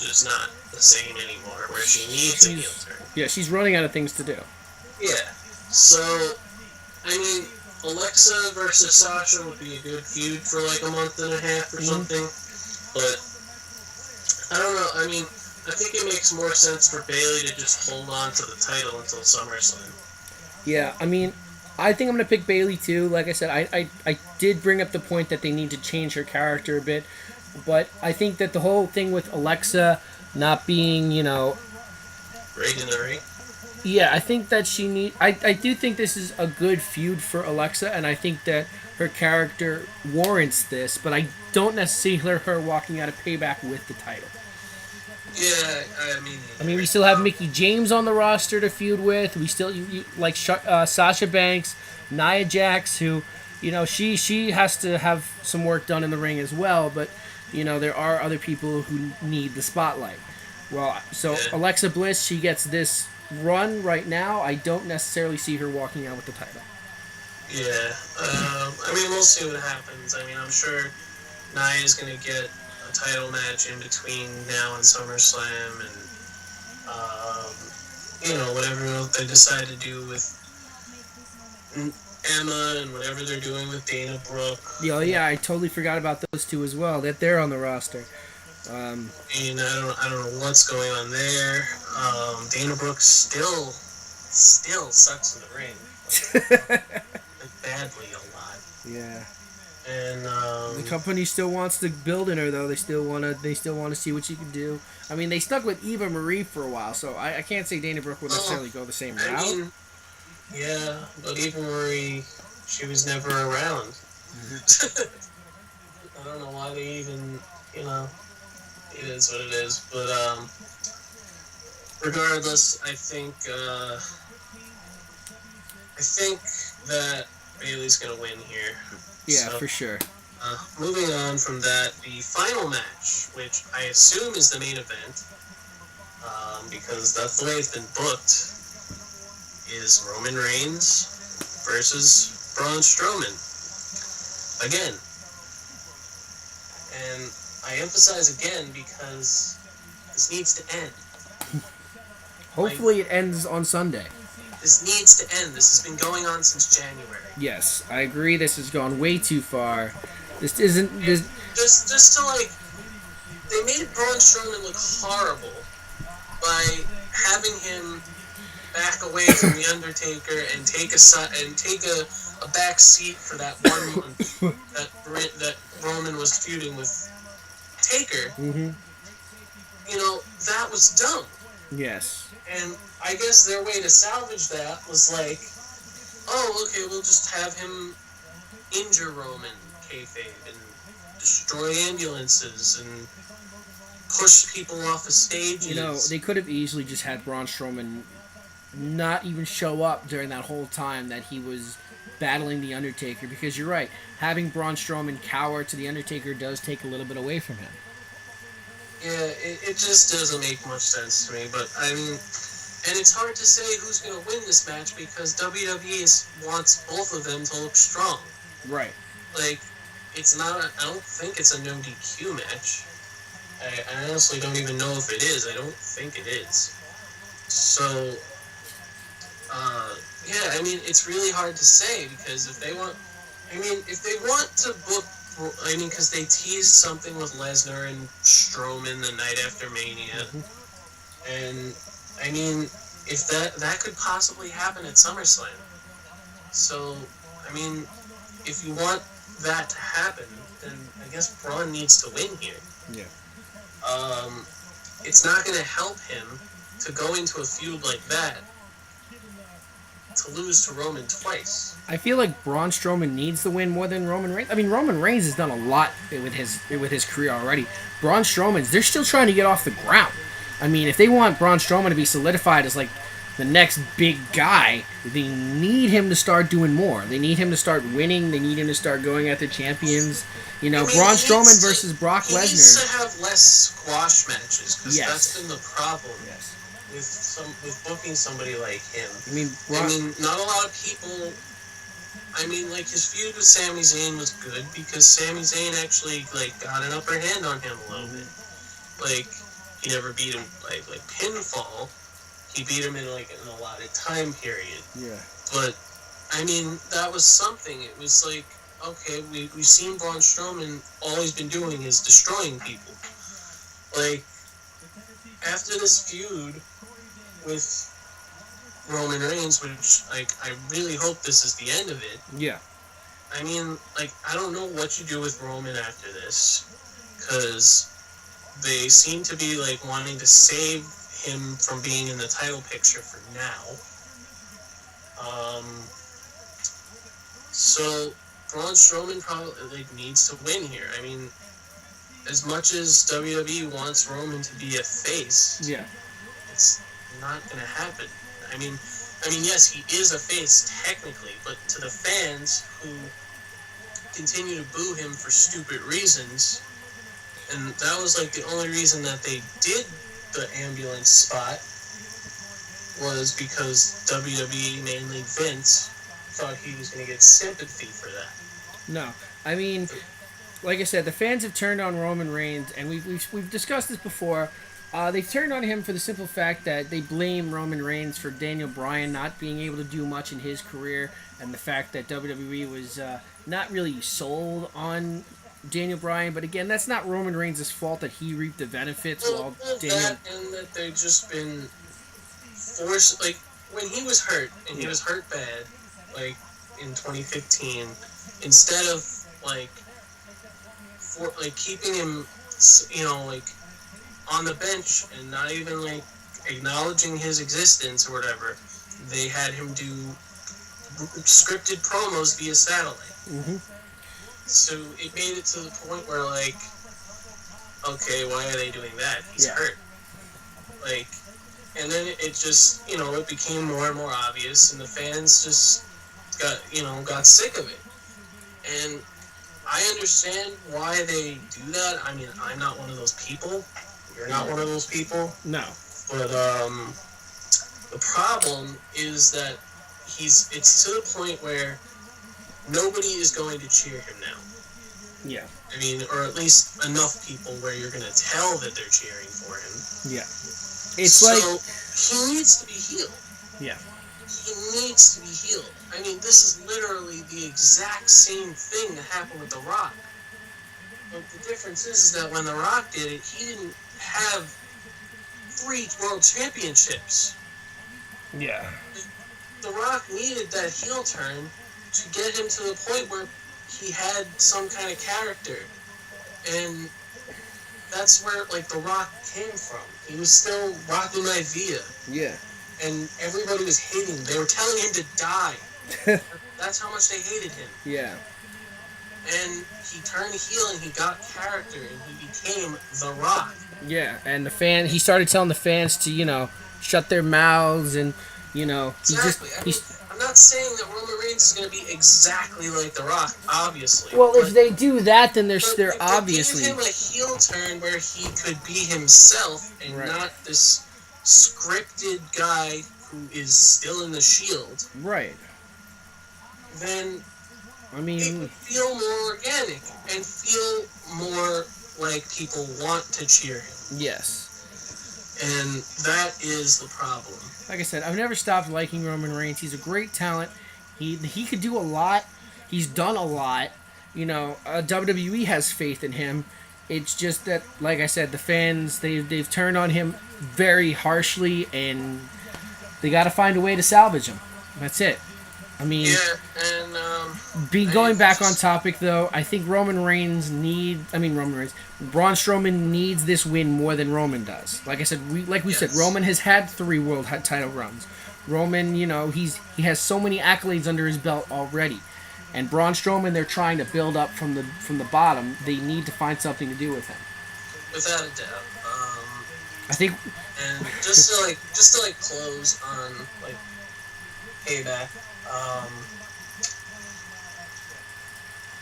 [SPEAKER 1] just not the same anymore, where she needs a heel turn.
[SPEAKER 2] Yeah, she's running out of things to do.
[SPEAKER 1] Yeah. So, I mean, Alexa versus Sasha would be a good feud for like a month and a half or something. But, I don't know. I mean, I think it makes more sense for Bayley to just hold on to the title until SummerSlam.
[SPEAKER 2] Yeah, I mean, I think I'm going to pick Bayley too. Like I said, I did bring up the point that they need to change her character a bit. But I think that the whole thing with Alexa not being,
[SPEAKER 1] Right in the ring?
[SPEAKER 2] yeah, I think that she need. I do think this is a good feud for Alexa, and I think that her character warrants this. But I don't necessarily see her walking out of Payback with the title.
[SPEAKER 1] Yeah,
[SPEAKER 2] I mean, we still have Mickey James on the roster to feud with. We still like Sasha Banks, Nia Jax, who, she has to have some work done in the ring as well. But there are other people who need the spotlight. Well, so Alexa Bliss, she gets this run right now. I don't necessarily see her walking out with the title.
[SPEAKER 1] Yeah, I mean, we'll see what happens. I mean, I'm sure Nia's going to get a title match in between now and SummerSlam, and whatever else they decide to do with Emma and whatever they're doing with Dana Brooke.
[SPEAKER 2] Yeah, I totally forgot about those two as well. That they're on the roster.
[SPEAKER 1] I mean, I don't know what's going on there. Dana Brooke still sucks in the ring, like badly a lot.
[SPEAKER 2] Yeah.
[SPEAKER 1] And
[SPEAKER 2] the company still wants to build in her, though. They still want to see what she can do. I mean, they stuck with Eva Marie for a while, so I can't say Dana Brooke would necessarily go the same route.
[SPEAKER 1] I mean, yeah, but Eva Marie, she was never around. I don't know why they even, it is what it is. But regardless, I think that Bayley's gonna win here.
[SPEAKER 2] Yeah, so, for sure.
[SPEAKER 1] Moving on from that, the final match, which I assume is the main event, because that's the way it's been booked, is Roman Reigns versus Braun Strowman. Again. And I emphasize again because this needs to end.
[SPEAKER 2] Hopefully it ends on Sunday.
[SPEAKER 1] This needs to end. This has been going on since January.
[SPEAKER 2] Yes, I agree. This has gone way too far. This isn't... This...
[SPEAKER 1] Just to, they made Braun Strowman look horrible by having him back away from The Undertaker and take a back seat for that 1 month that Roman was feuding with Taker.
[SPEAKER 2] Mm-hmm.
[SPEAKER 1] That was dumb.
[SPEAKER 2] Yes.
[SPEAKER 1] And I guess their way to salvage that was like, oh, okay, we'll just have him injure Roman kayfabe and destroy ambulances and push people off of stages.
[SPEAKER 2] They could have easily just had Braun Strowman not even show up during that whole time that he was battling The Undertaker, because you're right, having Braun Strowman cower to The Undertaker does take a little bit away from him.
[SPEAKER 1] Yeah, it just doesn't make much sense to me, but I mean, and it's hard to say who's going to win this match because WWE wants both of them to look strong.
[SPEAKER 2] Right.
[SPEAKER 1] Like, I don't think it's a no DQ match. I honestly don't even know if it is. I don't think it is. So, yeah, I mean, it's really hard to say because if they want to book, because they teased something with Lesnar and Strowman the night after Mania. Mm-hmm. And, I mean, if that could possibly happen at SummerSlam. So, I mean, if you want that to happen, then I guess Braun needs to win here.
[SPEAKER 2] Yeah.
[SPEAKER 1] It's not going to help him to go into a feud like that to lose to Roman twice.
[SPEAKER 2] I feel like Braun Strowman needs the win more than Roman Reigns. I mean, Roman Reigns has done a lot with his career already. Braun Strowman's, they're still trying to get off the ground. I mean, if they want Braun Strowman to be solidified as like the next big guy, they need him to start doing more. They need him to start winning. They need him to start going after champions. Braun Strowman versus Brock Lesnar. He needs
[SPEAKER 1] to have less squash matches because that's been the problem.
[SPEAKER 2] Yes.
[SPEAKER 1] With booking somebody like him.
[SPEAKER 2] I mean,
[SPEAKER 1] not a lot of people I mean, like, his feud with Sami Zayn was good because Sami Zayn actually, like, got an upper hand on him a little bit. Like, he never beat him by, like, pinfall. He beat him in, like, an allotted time period.
[SPEAKER 2] Yeah.
[SPEAKER 1] But, I mean, that was something. It was like, okay, we've seen Braun Strowman, all he's been doing is destroying people. Like, after this feud with Roman Reigns, which, like, I really hope this is the end of it.
[SPEAKER 2] Yeah.
[SPEAKER 1] I mean, like, I don't know what you do with Roman after this, because they seem to be, like, wanting to save him from being in the title picture for now. So Braun Strowman probably, like, needs to win here. I mean, as much as WWE wants Roman to be a face,
[SPEAKER 2] Yeah.
[SPEAKER 1] it's not gonna happen. I mean, yes, he is a face technically, but to the fans who continue to boo him for stupid reasons, and that was, like, the only reason that they did the ambulance spot was because WWE, mainly Vince, thought he was going to get sympathy for that.
[SPEAKER 2] No, I mean, like I said, the fans have turned on Roman Reigns, and we've discussed this before. They've turned on him for the simple fact that they blame Roman Reigns for Daniel Bryan not being able to do much in his career, and the fact that WWE was not really sold on Daniel Bryan. But again, that's not Roman Reigns' fault that he reaped the benefits while Daniel.
[SPEAKER 1] That, and that they've just been forced, like, when he was hurt, and he was hurt bad, like, in 2015, instead of, like, keeping him, you know, like, on the bench and not even, like, acknowledging his existence or whatever, they had him do scripted promos via satellite.
[SPEAKER 2] Mm-hmm.
[SPEAKER 1] So it made it to the point where, like, okay, why are they doing that? He's hurt. Like, and then it just, you know, it became more and more obvious, and the fans just got sick of it. And I understand why they do that. I mean, I'm not one of those people. You're not one of those people.
[SPEAKER 2] No.
[SPEAKER 1] But the problem is that it's to the point where nobody is going to cheer him now.
[SPEAKER 2] Yeah.
[SPEAKER 1] I mean, or at least enough people where you're going to tell that they're cheering for him.
[SPEAKER 2] Yeah. It's
[SPEAKER 1] so
[SPEAKER 2] like...
[SPEAKER 1] he needs to be healed.
[SPEAKER 2] Yeah.
[SPEAKER 1] He needs to be healed. I mean, this is literally the exact same thing that happened with The Rock. But the difference is that when The Rock did it, he didn't have 3 world championships.
[SPEAKER 2] Yeah.
[SPEAKER 1] The Rock needed that heel turn to get him to the point where he had some kind of character. And that's where, like, The Rock came from. He was still rocking Idea.
[SPEAKER 2] Yeah.
[SPEAKER 1] And everybody was hating him. They were telling him to die. That's how much they hated him.
[SPEAKER 2] Yeah.
[SPEAKER 1] And he turned heel and he got character and he became The Rock.
[SPEAKER 2] Yeah, and he started telling the fans to, you know, shut their mouths and, you know...
[SPEAKER 1] Exactly. I'm not saying that Roman Reigns is going to be exactly like The Rock, obviously.
[SPEAKER 2] Well, if they do that, then they're obviously...
[SPEAKER 1] They gave him a heel turn where he could be himself and not this scripted guy who is still in the Shield.
[SPEAKER 2] Right.
[SPEAKER 1] Then
[SPEAKER 2] I mean,
[SPEAKER 1] it would feel more organic and feel more like people want to cheer him.
[SPEAKER 2] Yes.
[SPEAKER 1] And that is the problem.
[SPEAKER 2] Like I said, I've never stopped liking Roman Reigns. He's a great talent. He could do a lot. He's done a lot. You know, WWE has faith in him. It's just that, like I said, the fans, they've turned on him very harshly, and they got to find a way to salvage him. That's it. I mean, going back on topic though, I think Braun Strowman needs this win more than Roman does. Like I said, we said, Roman has had 3 world title runs. Roman, you know, he has so many accolades under his belt already. And Braun Strowman, they're trying to build up from the bottom. They need to find something to do with him.
[SPEAKER 1] Without a doubt.
[SPEAKER 2] I think.
[SPEAKER 1] And just to close on like Payback.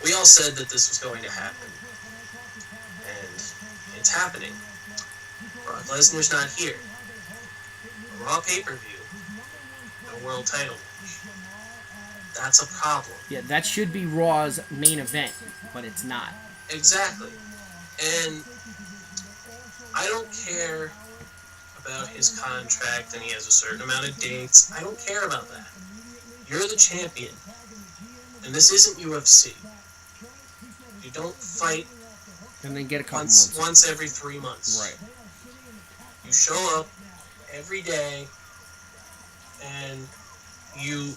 [SPEAKER 1] We all said that this was going to happen, and it's happening. Brock Lesnar's not here. A Raw pay-per-view, no world title match. That's a problem.
[SPEAKER 2] Yeah, that should be Raw's main event, but it's not.
[SPEAKER 1] Exactly. And I don't care about his contract and he has a certain amount of dates. I don't care about that. You're the champion. And this isn't UFC. You don't fight
[SPEAKER 2] and then get a couple months.
[SPEAKER 1] Once every 3 months.
[SPEAKER 2] Right.
[SPEAKER 1] You show up every day and you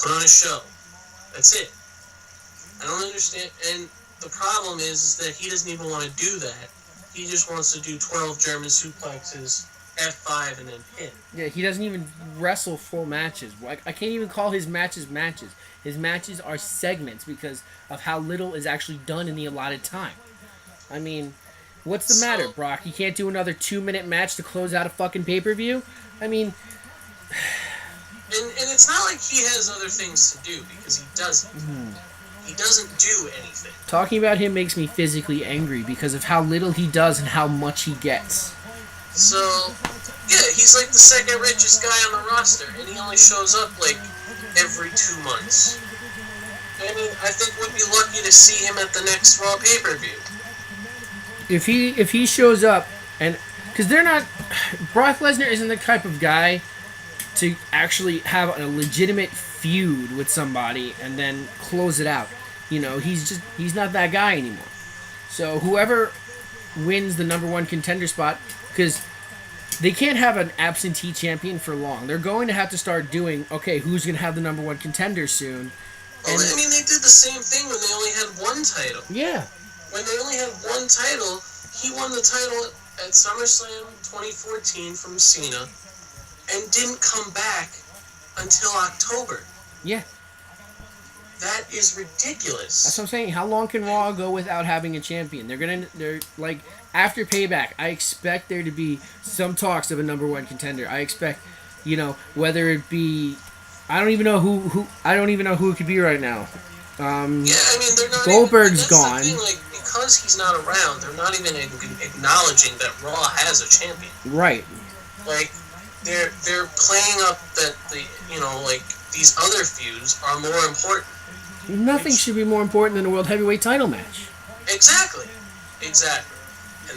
[SPEAKER 1] put on a show. That's it. I don't understand. And the problem is that he doesn't even want to do that. He just wants to do 12 German suplexes, F5, and then pin.
[SPEAKER 2] Yeah, he doesn't even wrestle full matches. I can't even call his matches matches. His matches are segments because of how little is actually done in the allotted time. I mean, what's the matter, Brock? You can't do another 2-minute match to close out a fucking pay-per-view? I mean...
[SPEAKER 1] And it's not like he has other things to do, because he doesn't. He doesn't do anything.
[SPEAKER 2] Talking about him makes me physically angry because of how little he does and how much he gets.
[SPEAKER 1] So, yeah, he's like the second richest guy on the roster, and he only shows up, like, every 2 months. I mean, I think we'd be lucky to see him at the next Raw pay-per-view.
[SPEAKER 2] If he shows up, and... Because they're not... Brock Lesnar isn't the type of guy to actually have a legitimate feud with somebody and then close it out. You know, he's not that guy anymore. So whoever wins the number one contender spot, because they can't have an absentee champion for long. They're going to have to start doing, okay, who's going to have the number one contender soon?
[SPEAKER 1] Well, I mean, they did the same thing when they only had one title.
[SPEAKER 2] Yeah.
[SPEAKER 1] When they only had one title, he won the title at SummerSlam 2014 from Cena and didn't come back until October.
[SPEAKER 2] Yeah.
[SPEAKER 1] That is ridiculous.
[SPEAKER 2] That's what I'm saying. How long can Raw go without having a champion? They're like, after Payback, I expect there to be some talks of a number one contender. I expect, you know, whether it be, I don't even know who it could be right now.
[SPEAKER 1] Yeah, I mean, they're not
[SPEAKER 2] Goldberg's
[SPEAKER 1] even,
[SPEAKER 2] gone.
[SPEAKER 1] The thing, like, because he's not around, they're not even acknowledging that Raw has a champion.
[SPEAKER 2] Right.
[SPEAKER 1] Like, they're playing up that these other feuds are more important.
[SPEAKER 2] Nothing should be more important than a World Heavyweight title match.
[SPEAKER 1] Exactly. And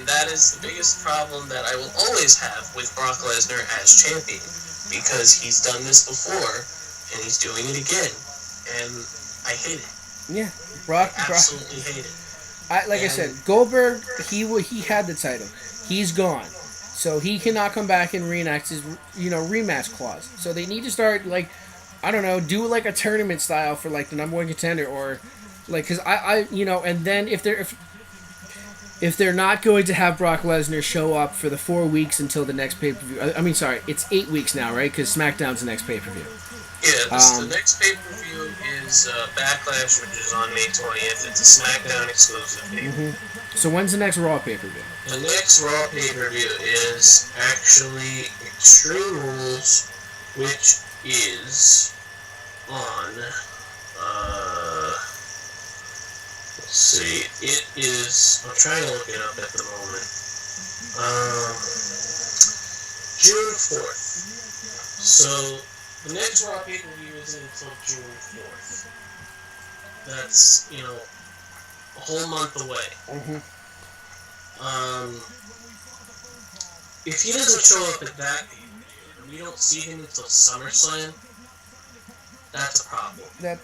[SPEAKER 1] that is the biggest problem that I will always have with Brock Lesnar as champion, because he's done this before, and he's doing it again, and I hate it.
[SPEAKER 2] Yeah,
[SPEAKER 1] Absolutely hate it.
[SPEAKER 2] I said, Goldberg, he had the title. He's gone. So he cannot come back and reenact his, rematch clause. So they need to start, like, I don't know, do like a tournament style for like the number one contender, or like, because and then if they're not going to have Brock Lesnar show up for the 4 weeks until the next pay-per-view, I mean, sorry, it's 8 weeks now, right? Because SmackDown's the next pay-per-view.
[SPEAKER 1] Yeah, the next pay-per-view is Backlash, which is on May 20th. It's a SmackDown exclusive pay-per-view.
[SPEAKER 2] Mm-hmm. So when's the next Raw pay-per-view?
[SPEAKER 1] The next Raw pay-per-view is actually Extreme Rules, which is on, let's see, it is, I'm trying to look it up at the moment, June 4th. So, the next Raw pay-per-view isn't until June 4th. That's, a whole month away.
[SPEAKER 2] Mm-hmm.
[SPEAKER 1] If he doesn't show up at that pay-per-view, and we don't see him until SummerSlam, that's a problem.
[SPEAKER 2] Yeah.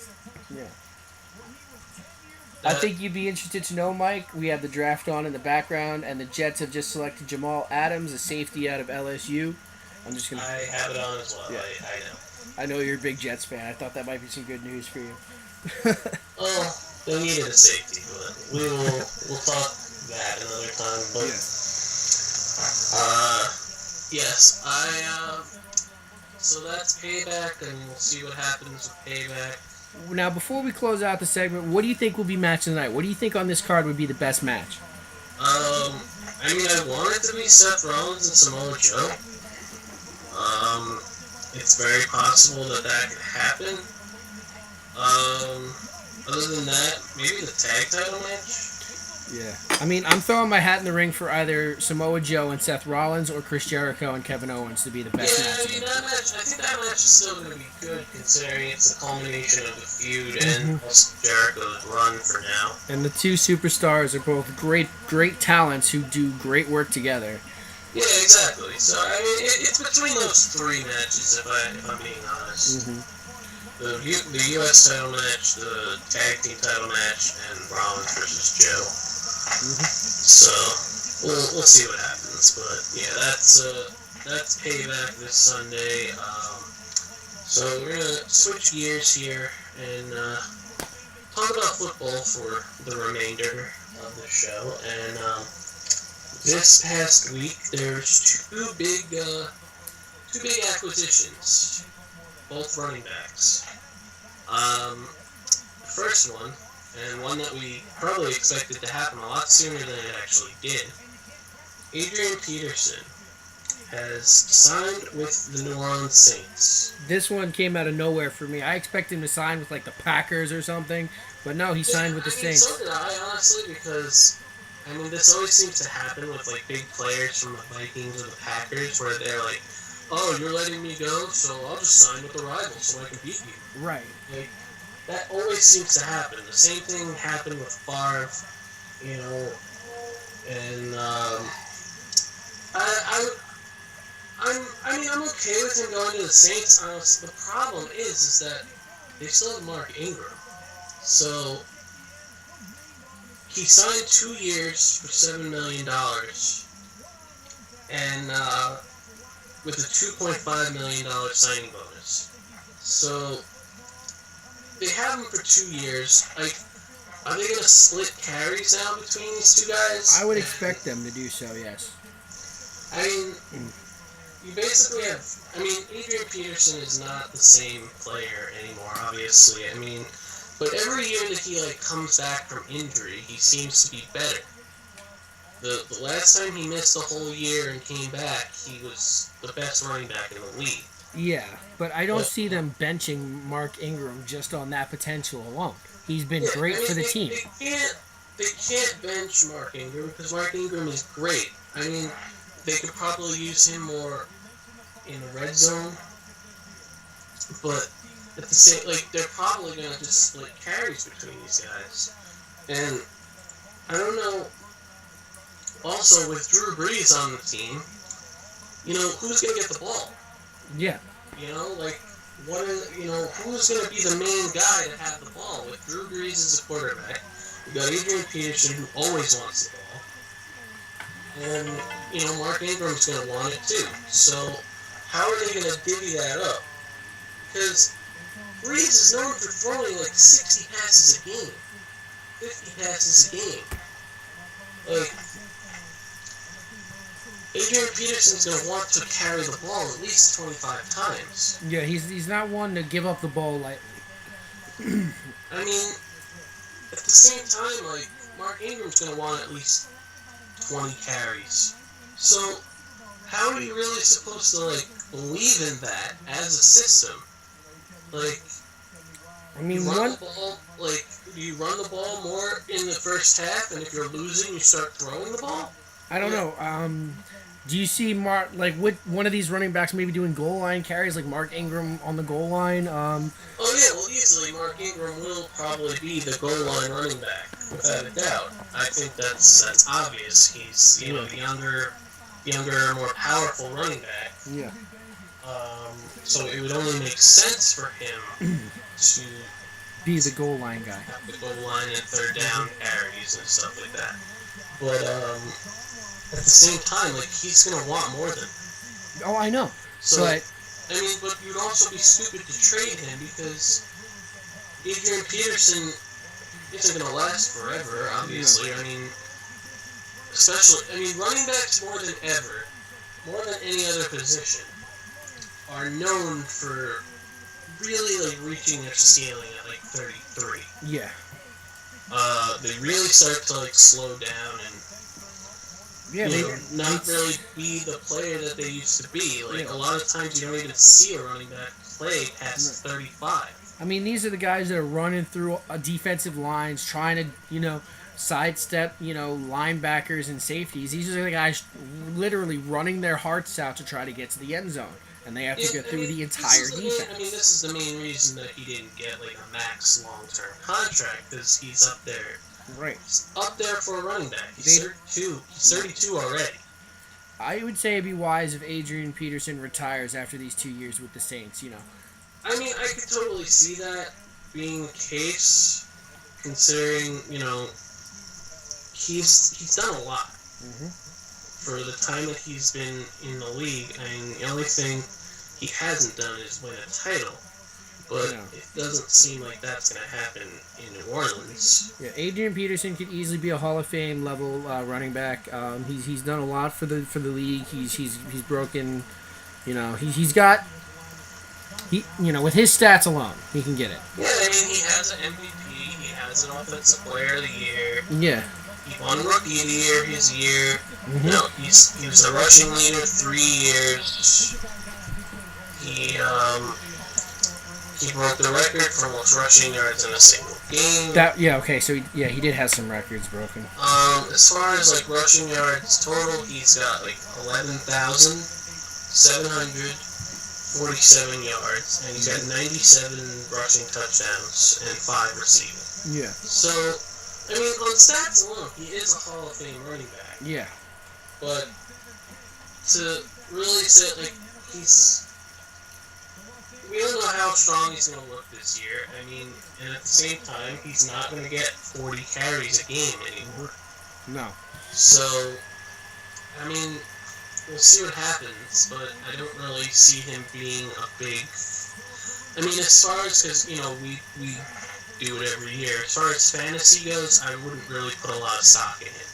[SPEAKER 2] I think you'd be interested to know, Mike, we have the draft on in the background, and the Jets have just selected Jamal Adams, a safety out of LSU.
[SPEAKER 1] I have it on as well.
[SPEAKER 2] Yeah.
[SPEAKER 1] I know.
[SPEAKER 2] I know you're a big Jets fan. I thought that might be some good news for you.
[SPEAKER 1] Well, they needed a safety, but we'll talk that another time. But yes, so that's Payback, and we'll see what happens with Payback.
[SPEAKER 2] Now, before we close out the segment, what do you think will be match of the night? What do you think on this card would be the best match?
[SPEAKER 1] I want it to be Seth Rollins and Samoa Joe. It's very possible that could happen. Other than that, maybe the tag title match.
[SPEAKER 2] Yeah. I mean, I'm throwing my hat in the ring for either Samoa Joe and Seth Rollins or Chris Jericho and Kevin Owens to be the best match.
[SPEAKER 1] I mean, that match, I think that match is still going to be good considering it's the culmination of the feud and also Jericho's run for now.
[SPEAKER 2] And the two superstars are both great talents who do great work together.
[SPEAKER 1] Yeah, exactly. So, I mean, it's between those three matches, if I'm being honest. The U.S. title match, the tag team title match, and Rollins versus Joe. So, we'll see what happens. But, yeah, that's Payback this Sunday. So, we're going to switch gears here and talk about football for the remainder of the show. And, this past week, there's two big acquisitions, both running backs. The first one, and one that we probably expected to happen a lot sooner than it actually did. Adrian Peterson has signed with the New Orleans Saints.
[SPEAKER 2] This one came out of nowhere for me. I expected him to sign with like the Packers or something, but no, he signed with the Saints.
[SPEAKER 1] So did I, honestly, because I mean, this always seems to happen with, like, big players from the Vikings or the Packers, where they're like, oh, you're letting me go, so I'll just sign with the rival so I can beat you.
[SPEAKER 2] Right.
[SPEAKER 1] Like, that always seems to happen. The same thing happened with Favre, you know, and, I'm okay with him going to the Saints, honestly. The problem is that they still have Mark Ingram. So, he signed 2 years for $7 million, and with a $2.5 million signing bonus. So they have him for 2 years. Like, are they going to split carries now between these two guys?
[SPEAKER 2] I would expect them to do so, yes.
[SPEAKER 1] I mean, you basically have. I mean, Adrian Peterson is not the same player anymore, obviously. I mean, but every year that he, like, comes back from injury, he seems to be better. The last time he missed a whole year and came back, he was the best running back in the league.
[SPEAKER 2] Yeah, but I don't see them benching Mark Ingram just on that potential alone. He's been great for the team.
[SPEAKER 1] They can't bench Mark Ingram because Mark Ingram is great. I mean, they could probably use him more in the red zone, but at the same, like, they're probably gonna just split carries between these guys. And I don't know. Also, with Drew Brees on the team, you know, who's gonna get the ball?
[SPEAKER 2] Yeah.
[SPEAKER 1] You know, like, who's gonna be the main guy to have the ball? With Drew Brees as a quarterback, you got Adrian Peterson, who always wants the ball, and, you know, Mark Ingram's gonna want it too. So, how are they gonna divvy that up? Because Brees is known for throwing like 60 passes a game, 50 passes a game. Like, Adrian Peterson's going to want to carry the ball at least 25 times.
[SPEAKER 2] Yeah, he's not one to give up the ball lightly.
[SPEAKER 1] I mean, at the same time, like, Mark Ingram's going to want at least 20 carries. So, how are you really supposed to, like, believe in that as a system? Like,
[SPEAKER 2] I mean,
[SPEAKER 1] do you run the ball more in the first half, and if you're losing, you start throwing the ball?
[SPEAKER 2] I don't know. Do you see one of these running backs maybe doing goal line carries, like Mark Ingram on the goal line?
[SPEAKER 1] Oh yeah, well, easily Mark Ingram will probably be the goal line running back, without a doubt. I think that's obvious. He's younger, more powerful running back.
[SPEAKER 2] Yeah.
[SPEAKER 1] So it would only make sense for him to
[SPEAKER 2] be the goal line guy.
[SPEAKER 1] Have the goal line and third down carries and stuff like that. But at the same time, like, he's gonna want more than.
[SPEAKER 2] Oh, I know.
[SPEAKER 1] So I mean, but you'd also be stupid to trade him because Adrian Peterson isn't gonna last forever. Obviously, I mean, running backs more than ever, more than any other position, are known for really, like, reaching their ceiling at like 33.
[SPEAKER 2] Yeah.
[SPEAKER 1] They really start to, like, slow down and not really be the player that they used to be. Like, a lot of times you don't even see a running back play past 35.
[SPEAKER 2] I mean, these are the guys that are running through defensive lines, trying to, sidestep, linebackers and safeties. These are the guys literally running their hearts out to try to get to the end zone, and they have to go through the entire defense.
[SPEAKER 1] This is the main reason that he didn't get like a max long-term contract, because he's up there.
[SPEAKER 2] Right.
[SPEAKER 1] He's up there for a running back. He's 32. He's 32 already.
[SPEAKER 2] I would say it'd be wise if Adrian Peterson retires after these 2 years with the Saints.
[SPEAKER 1] I mean, I could totally see that being the case, considering he's done a lot for the time that he's been in the league. I mean, the only thing he hasn't done is win a title, but it doesn't seem like that's going to happen in New Orleans.
[SPEAKER 2] Yeah, Adrian Peterson could easily be a Hall of Fame level running back. He's done a lot for the league. He's broken. He's got. With his stats alone, he can get it.
[SPEAKER 1] Yeah, I mean, he has an MVP. He has an Offensive Player of the Year.
[SPEAKER 2] Yeah.
[SPEAKER 1] He won Rookie of the Year his year. He was the rushing leader 3 years. He broke the record for most rushing yards in a single game.
[SPEAKER 2] So he did have some records broken.
[SPEAKER 1] As far as like rushing yards total, he's got like 11,747 yards, and he's got 97 rushing touchdowns and 5 receiving.
[SPEAKER 2] Yeah.
[SPEAKER 1] So, I mean, on stats alone, he is a Hall of Fame running back.
[SPEAKER 2] Yeah.
[SPEAKER 1] But to really say, like, we don't know how strong he's going to look this year. I mean, and at the same time, he's not going to get 40 carries a game anymore.
[SPEAKER 2] No.
[SPEAKER 1] So, I mean, we'll see what happens, but I don't really see him being a big... I mean, as far as, because, we do it every year. As far as fantasy goes, I wouldn't really put a lot of stock in it.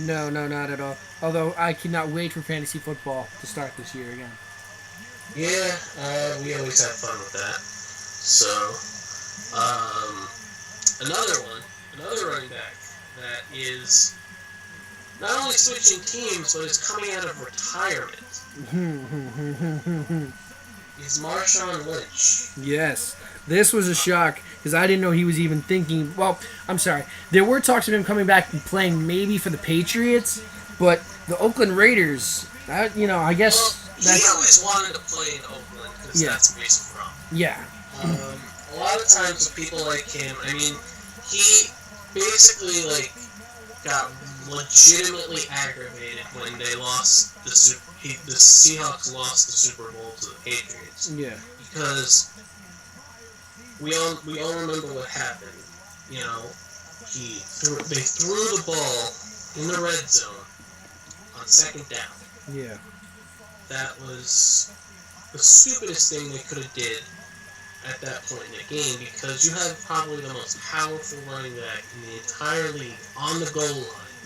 [SPEAKER 2] No, not at all. Although, I cannot wait for fantasy football to start this year again.
[SPEAKER 1] Yeah, we always have fun with that. So, another running back that is not only switching teams, but is coming out of retirement. Is Marshawn Lynch.
[SPEAKER 2] Yes. This was a shock, because I didn't know he was even thinking... Well, I'm sorry. There were talks of him coming back and playing maybe for the Patriots, but the Oakland Raiders, I guess...
[SPEAKER 1] Well, he always wanted to play in Oakland, because that's where he's from.
[SPEAKER 2] Yeah.
[SPEAKER 1] A lot of times with people like him, I mean, he basically, got legitimately aggravated when they lost the Seahawks lost the Super Bowl to the Patriots.
[SPEAKER 2] Yeah.
[SPEAKER 1] Because we all remember what happened. They threw the ball in the red zone on second down.
[SPEAKER 2] Yeah.
[SPEAKER 1] That was the stupidest thing they could have did at that point in the game, because you have probably the most powerful running back in the entire league on the goal line.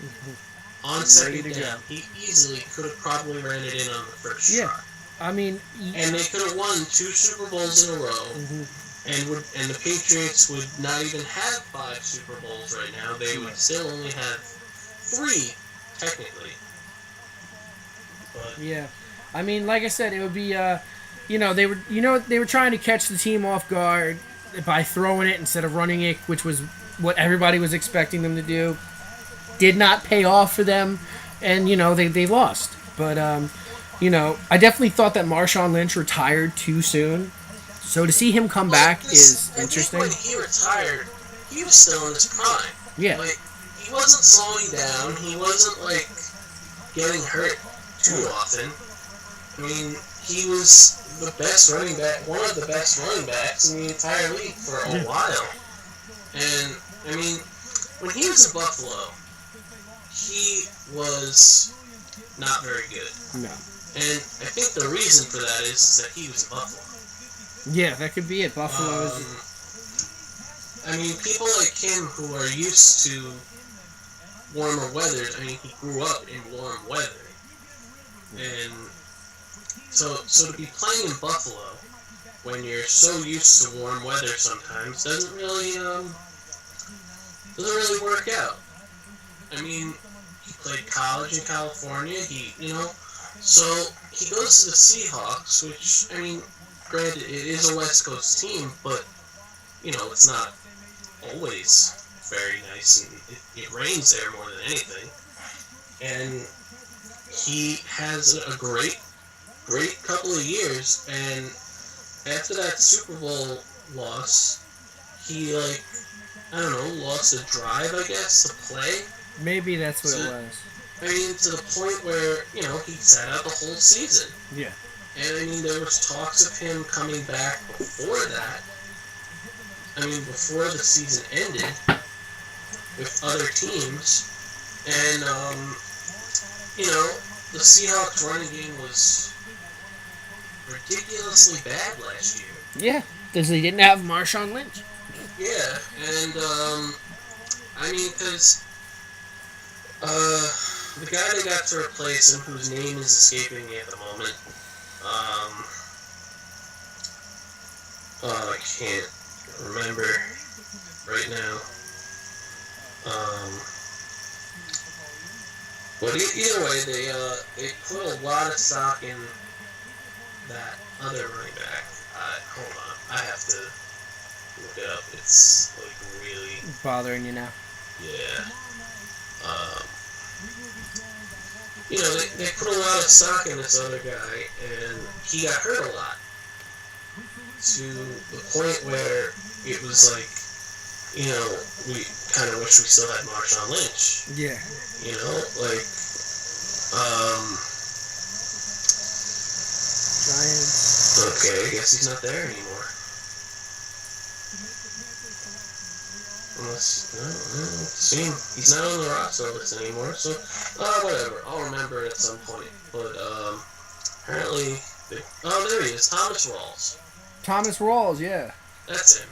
[SPEAKER 1] On second down. He easily could have probably ran it in on the first try.
[SPEAKER 2] I mean...
[SPEAKER 1] And they could have won 2 Super Bowls in a row, and the Patriots would not even have 5 Super Bowls right now. They would still only have 3, technically. But,
[SPEAKER 2] yeah. I mean, like I said, it would be, they were trying to catch the team off guard by throwing it instead of running it, which was what everybody was expecting them to do. Did not pay off for them, and, they lost. But, I definitely thought that Marshawn Lynch retired too soon. So to see him come back is interesting.
[SPEAKER 1] I think when he retired, he was still in his prime.
[SPEAKER 2] Yeah.
[SPEAKER 1] He wasn't slowing down. He wasn't, getting hurt too often. I mean, he was the best running back, one of the best running backs in the entire league for a while. And, I mean, when he was in Buffalo, he was not very good.
[SPEAKER 2] No.
[SPEAKER 1] And I think the reason for that is that he was in Buffalo.
[SPEAKER 2] Yeah, that could be it. Buffalo is...
[SPEAKER 1] I mean, people like him who are used to warmer weather, I mean, he grew up in warm weather. And so to be playing in Buffalo when you're so used to warm weather sometimes doesn't really work out. I mean, he played college in California. So he goes to the Seahawks, which, I mean, granted, it is a West Coast team, but, it's not always very nice, and it rains there more than anything. And he has a great couple of years, and after that Super Bowl loss, he, like, I don't know, lost a drive, I guess, to play.
[SPEAKER 2] Maybe that's what it was.
[SPEAKER 1] I mean, to the point where, you know, he sat out the whole season.
[SPEAKER 2] Yeah.
[SPEAKER 1] And, I mean, there was talks of him coming back before that. I mean, before the season ended, with other teams. And, you know, the Seahawks running game was ridiculously bad last year.
[SPEAKER 2] Yeah, because they didn't have Marshawn Lynch.
[SPEAKER 1] Yeah, and, I mean, because, the guy they got to replace him, whose name is escaping me at the moment, I can't remember right now. But either way, they put a lot of stock in that other running back. Hold on, I have to look it up. It's like really
[SPEAKER 2] bothering you now.
[SPEAKER 1] Yeah. You know, they put a lot of stock in this other guy, and he got hurt a lot. To the point where it was like, you know, we kind of wish we still had Marshawn Lynch.
[SPEAKER 2] Yeah.
[SPEAKER 1] You know, like,
[SPEAKER 2] Giants.
[SPEAKER 1] Okay, I guess he's not there anymore. Unless, no, he's not on the roster list anymore, so, whatever, I'll remember it at some point, but, apparently, there he is, Thomas Rawls.
[SPEAKER 2] Thomas Rawls, yeah.
[SPEAKER 1] That's him.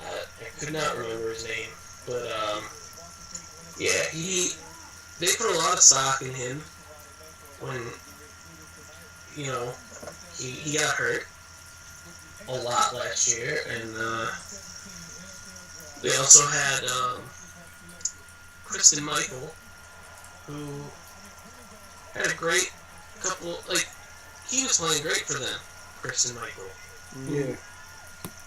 [SPEAKER 1] I could not remember his name, but, yeah, they put a lot of stock in him when, you know, he got hurt a lot last year, and, they also had Kristen Michael, who had a great couple, like, he was playing great for them, Kristen Michael.
[SPEAKER 2] Yeah.
[SPEAKER 1] Who,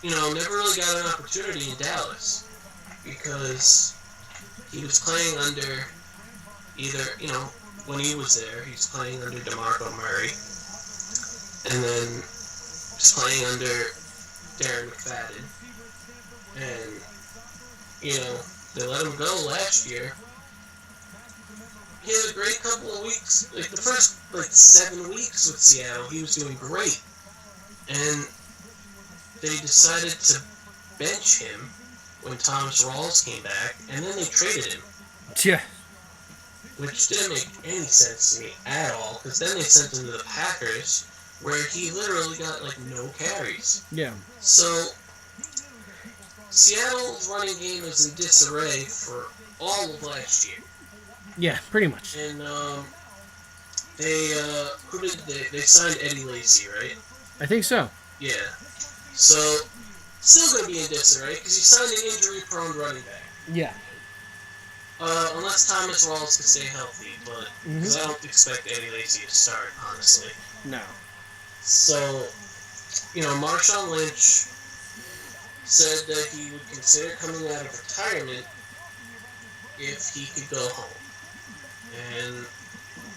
[SPEAKER 1] you know, never really got an opportunity in Dallas because he was playing under either, you know, when he was there, he was playing under DeMarco Murray, and then was playing under Darren McFadden, and, you know, they let him go last year. He had a great couple of weeks. Like, the first, 7 weeks with Seattle, he was doing great. And they decided to bench him when Thomas Rawls came back, and then they traded him.
[SPEAKER 2] Yeah.
[SPEAKER 1] Which didn't make any sense to me at all, because then they sent him to the Packers, where he literally got, no carries.
[SPEAKER 2] Yeah.
[SPEAKER 1] So, Seattle's running game is in disarray for all of last year.
[SPEAKER 2] Yeah, pretty much.
[SPEAKER 1] And, they signed Eddie Lacy, right?
[SPEAKER 2] I think so.
[SPEAKER 1] Yeah. So, still going to be in disarray, because he signed an injury-prone running back.
[SPEAKER 2] Yeah.
[SPEAKER 1] Unless Thomas Rawls can stay healthy, but, because I don't expect Eddie Lacy to start, honestly.
[SPEAKER 2] No.
[SPEAKER 1] So, you know, Marshawn Lynch said that he would consider coming out of retirement if he could go home. And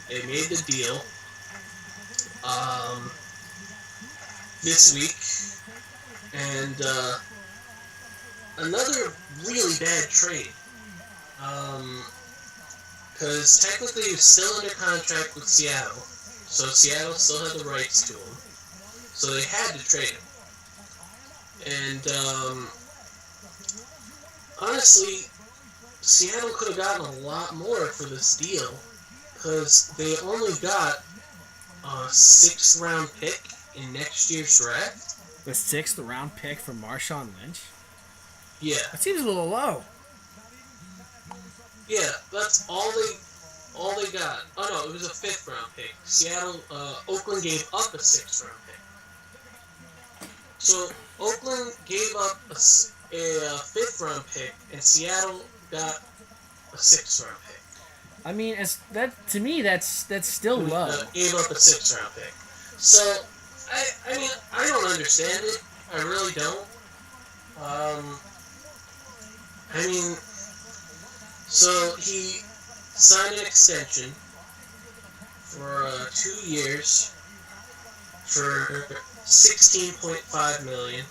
[SPEAKER 1] they made the deal this week. And another really bad trade. Because technically he was still under contract with Seattle. So Seattle still had the rights to him. So they had to trade him. And, honestly, Seattle could have gotten a lot more for this deal, because they only got a 6th round pick in next year's draft.
[SPEAKER 2] The 6th round pick for Marshawn Lynch?
[SPEAKER 1] Yeah.
[SPEAKER 2] That seems a little low.
[SPEAKER 1] Yeah, that's all they got. Oh no, it was a 5th round pick. Seattle, Oakland gave up a 6th round pick. So, Oakland gave up a 5th round pick, and Seattle got a 6th round pick.
[SPEAKER 2] I mean, to me, that's still low.
[SPEAKER 1] Gave up a 6th round pick. So, I mean, I don't understand it. I really don't. I mean, so he signed an extension for 2 years for $16.5 million,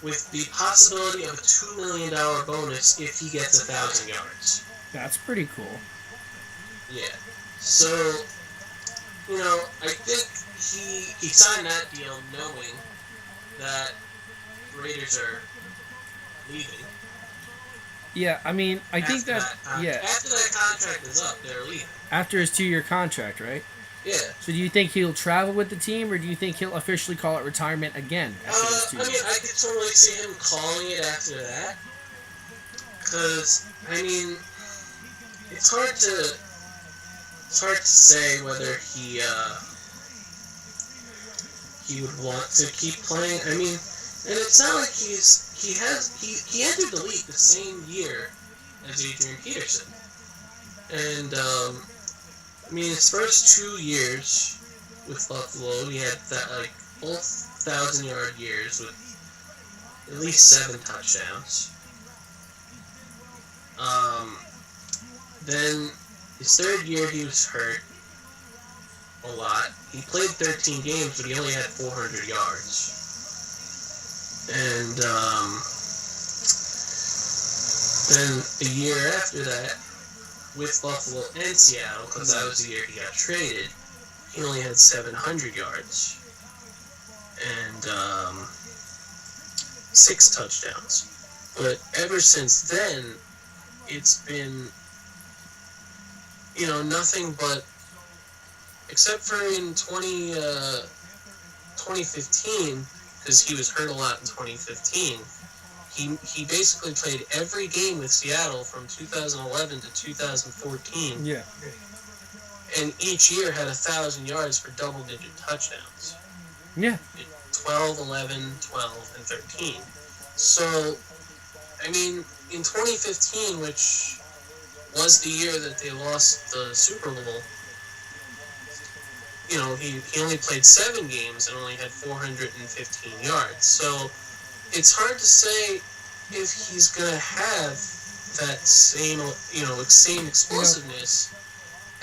[SPEAKER 1] with the possibility of a $2 million bonus if he gets 1,000 yards.
[SPEAKER 2] That's pretty cool.
[SPEAKER 1] Yeah. So, I think he signed that deal knowing that the Raiders are leaving.
[SPEAKER 2] Yeah, I mean, I think that
[SPEAKER 1] after that contract is up, they're leaving.
[SPEAKER 2] After his 2-year contract, right?
[SPEAKER 1] Yeah.
[SPEAKER 2] So do you think he'll travel with the team, or do you think he'll officially call it retirement again after those 2 years?
[SPEAKER 1] I mean, I could totally see him calling it after that. Because, I mean, it's hard to say whether he would want to keep playing. I mean, and it's not like he entered the league the same year as Adrian Peterson. And, I mean, his first 2 years with Buffalo, he had both 1,000-yard years with at least 7 touchdowns. Then his third year, he was hurt a lot. He played 13 games, but he only had 400 yards. And then the year after that, with Buffalo and Seattle, because that was the year he got traded, he only had 700 yards and 6 touchdowns. But ever since then, it's been, nothing but, except for in 2015, because he was hurt a lot in 2015, he basically played every game with Seattle from 2011 to 2014.
[SPEAKER 2] Yeah.
[SPEAKER 1] And each year had 1,000 yards for double-digit touchdowns.
[SPEAKER 2] Yeah.
[SPEAKER 1] 12, 11, 12, and 13. So, I mean, in 2015, which was the year that they lost the Super Bowl, he only played 7 games and only had 415 yards. So, it's hard to say if he's going to have that same explosiveness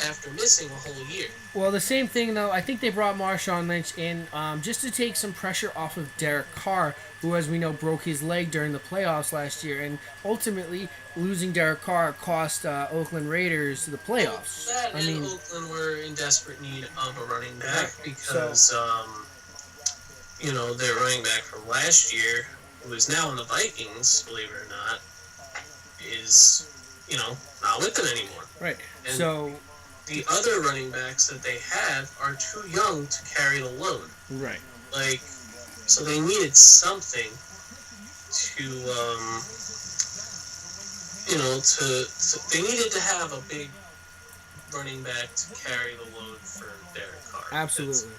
[SPEAKER 1] after missing a whole year.
[SPEAKER 2] Well, the same thing, though. I think they brought Marshawn Lynch in just to take some pressure off of Derek Carr, who, as we know, broke his leg during the playoffs last year. And ultimately, losing Derek Carr cost Oakland Raiders the playoffs.
[SPEAKER 1] Oakland were in desperate need of a running back because, their running back from last year, who is now in the Vikings, believe it or not, is, not with them anymore.
[SPEAKER 2] Right.
[SPEAKER 1] And
[SPEAKER 2] so
[SPEAKER 1] the other running backs that they have are too young to carry the load.
[SPEAKER 2] Right.
[SPEAKER 1] So they needed something to, they needed to have a big running back to carry the load for Derek Carr.
[SPEAKER 2] Absolutely.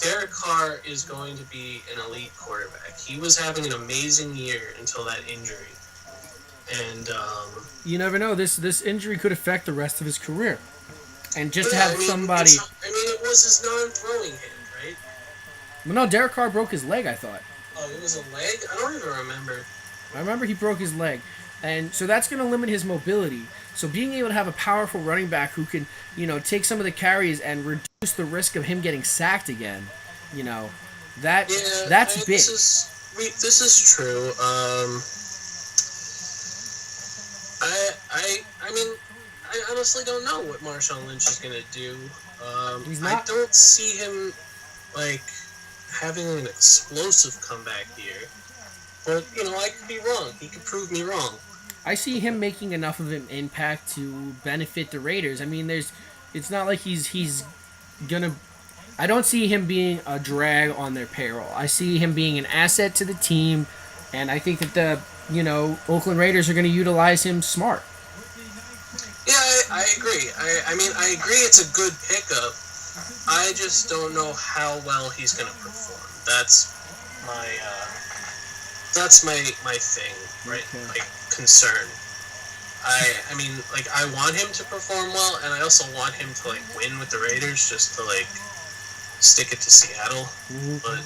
[SPEAKER 1] Derek Carr is going to be an elite quarterback. He was having an amazing year until that injury. And
[SPEAKER 2] you never know. This injury could affect the rest of his career. And just to have somebody...
[SPEAKER 1] it was his non-throwing hand, right?
[SPEAKER 2] Well, no, Derek Carr broke his leg, I thought.
[SPEAKER 1] Oh, it was a leg? I don't even remember.
[SPEAKER 2] I remember he broke his leg. And so that's going to limit his mobility. So being able to have a powerful running back who can, take some of the carries and reduce the risk of him getting sacked again, that's big.
[SPEAKER 1] This is true. I honestly don't know what Marshawn Lynch is going to do. I don't see him, having an explosive comeback year. But, I could be wrong. He could prove me wrong.
[SPEAKER 2] I see him making enough of an impact to benefit the Raiders. I mean, it's not like he's gonna... I don't see him being a drag on their payroll. I see him being an asset to the team, and I think that the Oakland Raiders are going to utilize him smart.
[SPEAKER 1] Yeah, I agree. I mean, I agree it's a good pickup. I just don't know how well he's going to perform. That's my thing, right?
[SPEAKER 2] Okay.
[SPEAKER 1] Concern. I mean, I want him to perform well, and I also want him to, win with the Raiders just to, stick it to Seattle.
[SPEAKER 2] Mm-hmm.
[SPEAKER 1] But,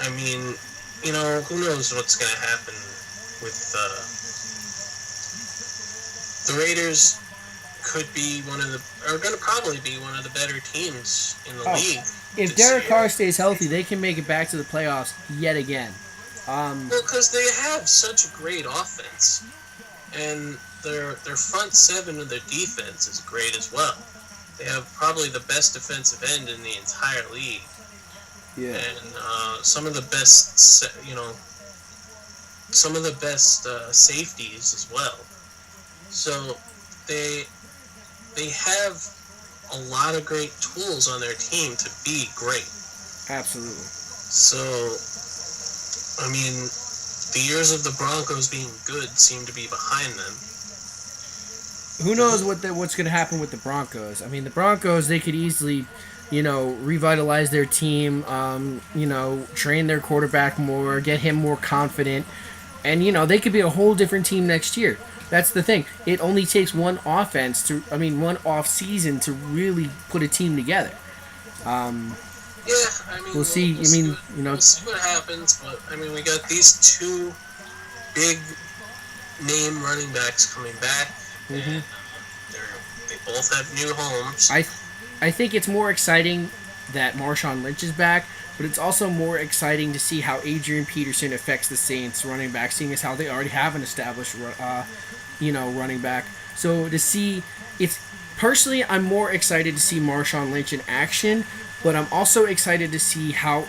[SPEAKER 1] I mean, who knows what's going to happen with the Raiders could be going to probably be one of the better teams in the league.
[SPEAKER 2] If Derek Carr stays healthy, they can make it back to the playoffs yet again.
[SPEAKER 1] Well, because they have such a great offense, and their front seven of their defense is great as well. They have probably the best defensive end in the entire league.
[SPEAKER 2] Yeah.
[SPEAKER 1] And some of the best, safeties as well. So they have a lot of great tools on their team to be great.
[SPEAKER 2] Absolutely.
[SPEAKER 1] So, I mean, the years of the Broncos being good seem to be behind them.
[SPEAKER 2] Who knows what's going to happen with the Broncos? I mean, the Broncos, they could easily, revitalize their team, train their quarterback more, get him more confident, and, they could be a whole different team next year. That's the thing. It only takes one off season to really put a team together. We'll see.
[SPEAKER 1] We'll see what happens, but we got these two big name running backs coming back.
[SPEAKER 2] Mm-hmm.
[SPEAKER 1] And they both have new homes.
[SPEAKER 2] I think it's more exciting that Marshawn Lynch is back, but it's also more exciting to see how Adrian Peterson affects the Saints running back, seeing as how they already have an established running back. So to see, personally, I'm more excited to see Marshawn Lynch in action, but I'm also excited to see how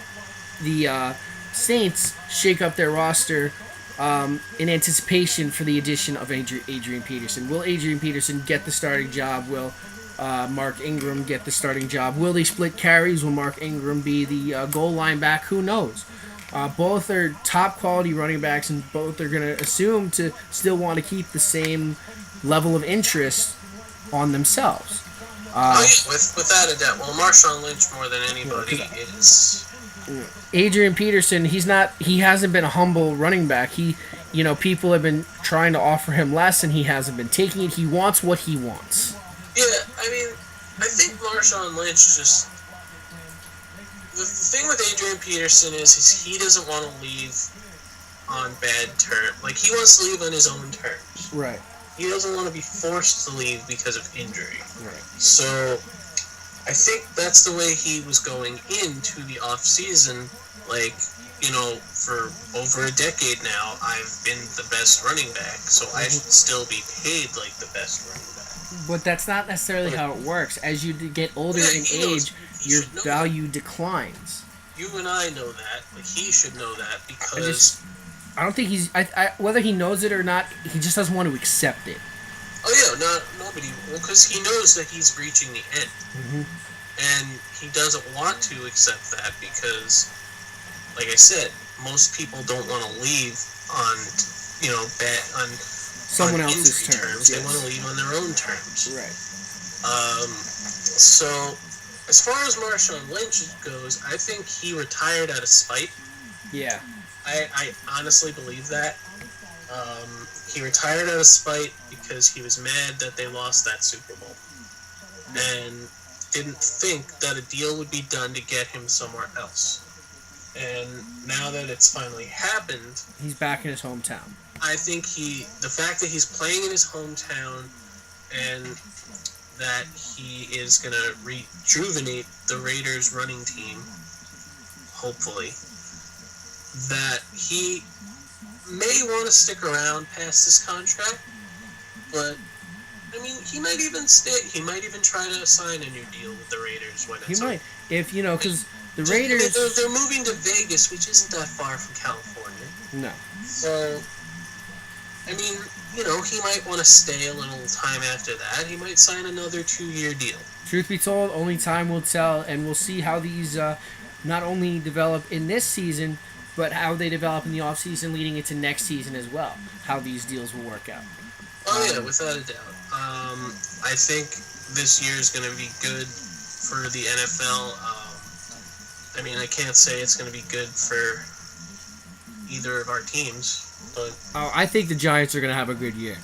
[SPEAKER 2] the Saints shake up their roster in anticipation for the addition of Adrian Peterson. Will Adrian Peterson get the starting job? Will Mark Ingram get the starting job? Will they split carries? Will Mark Ingram be the goal line back? Who knows? Both are top quality running backs, and both are going to assume to still want to keep the same level of interest on themselves.
[SPEAKER 1] Without a doubt. Well, Marshawn Lynch more than anybody is.
[SPEAKER 2] Adrian Peterson, he hasn't been a humble running back. People have been trying to offer him less, and he hasn't been taking it. He wants what he wants.
[SPEAKER 1] Yeah, I think Marshawn Lynch just... The thing with Adrian Peterson is he doesn't want to leave on bad terms. Like, he wants to leave on his own terms.
[SPEAKER 2] Right.
[SPEAKER 1] He doesn't want to be forced to leave because of injury.
[SPEAKER 2] Right.
[SPEAKER 1] So, I think that's the way he was going into the off-season. Like, for over a decade now, I've been the best running back, so I should still be paid like the best running back.
[SPEAKER 2] But that's not necessarily how it works. As you get older in age, your value declines.
[SPEAKER 1] You and I know that. Like, he should know that because...
[SPEAKER 2] I don't think he's... whether he knows it or not, he just doesn't want to accept it.
[SPEAKER 1] Oh, yeah, nobody... Well, because he knows that he's reaching the end.
[SPEAKER 2] Mm-hmm.
[SPEAKER 1] And he doesn't want to accept that because, like I said, most people don't want to leave on,
[SPEAKER 2] someone else's terms.
[SPEAKER 1] Yes. They want to leave on their own terms.
[SPEAKER 2] Right.
[SPEAKER 1] So, as far as Marshawn Lynch goes, I think he retired out of spite.
[SPEAKER 2] Yeah.
[SPEAKER 1] I honestly believe that. He retired out of spite because he was mad that they lost that Super Bowl. And didn't think that a deal would be done to get him somewhere else. And now that it's finally happened...
[SPEAKER 2] He's back in his hometown.
[SPEAKER 1] I think the fact that he's playing in his hometown and that he is going to rejuvenate the Raiders running team, hopefully, that he may want to stick around past this contract, but he might even stay. He might even try to sign a new deal with the Raiders when it's over.
[SPEAKER 2] If because the Raiders
[SPEAKER 1] they're moving to Vegas, which isn't that far from California.
[SPEAKER 2] No.
[SPEAKER 1] So, he might want to stay a little time after that. He might sign another 2-year deal.
[SPEAKER 2] Truth be told, only time will tell, and we'll see how these not only develop in this season, but how they develop in the offseason leading into next season as well. How these deals will work out.
[SPEAKER 1] Oh, yeah, without a doubt. I think this year is going to be good for the NFL. I can't say it's going to be good for either of our teams, but...
[SPEAKER 2] I think the Giants are going to have a good year.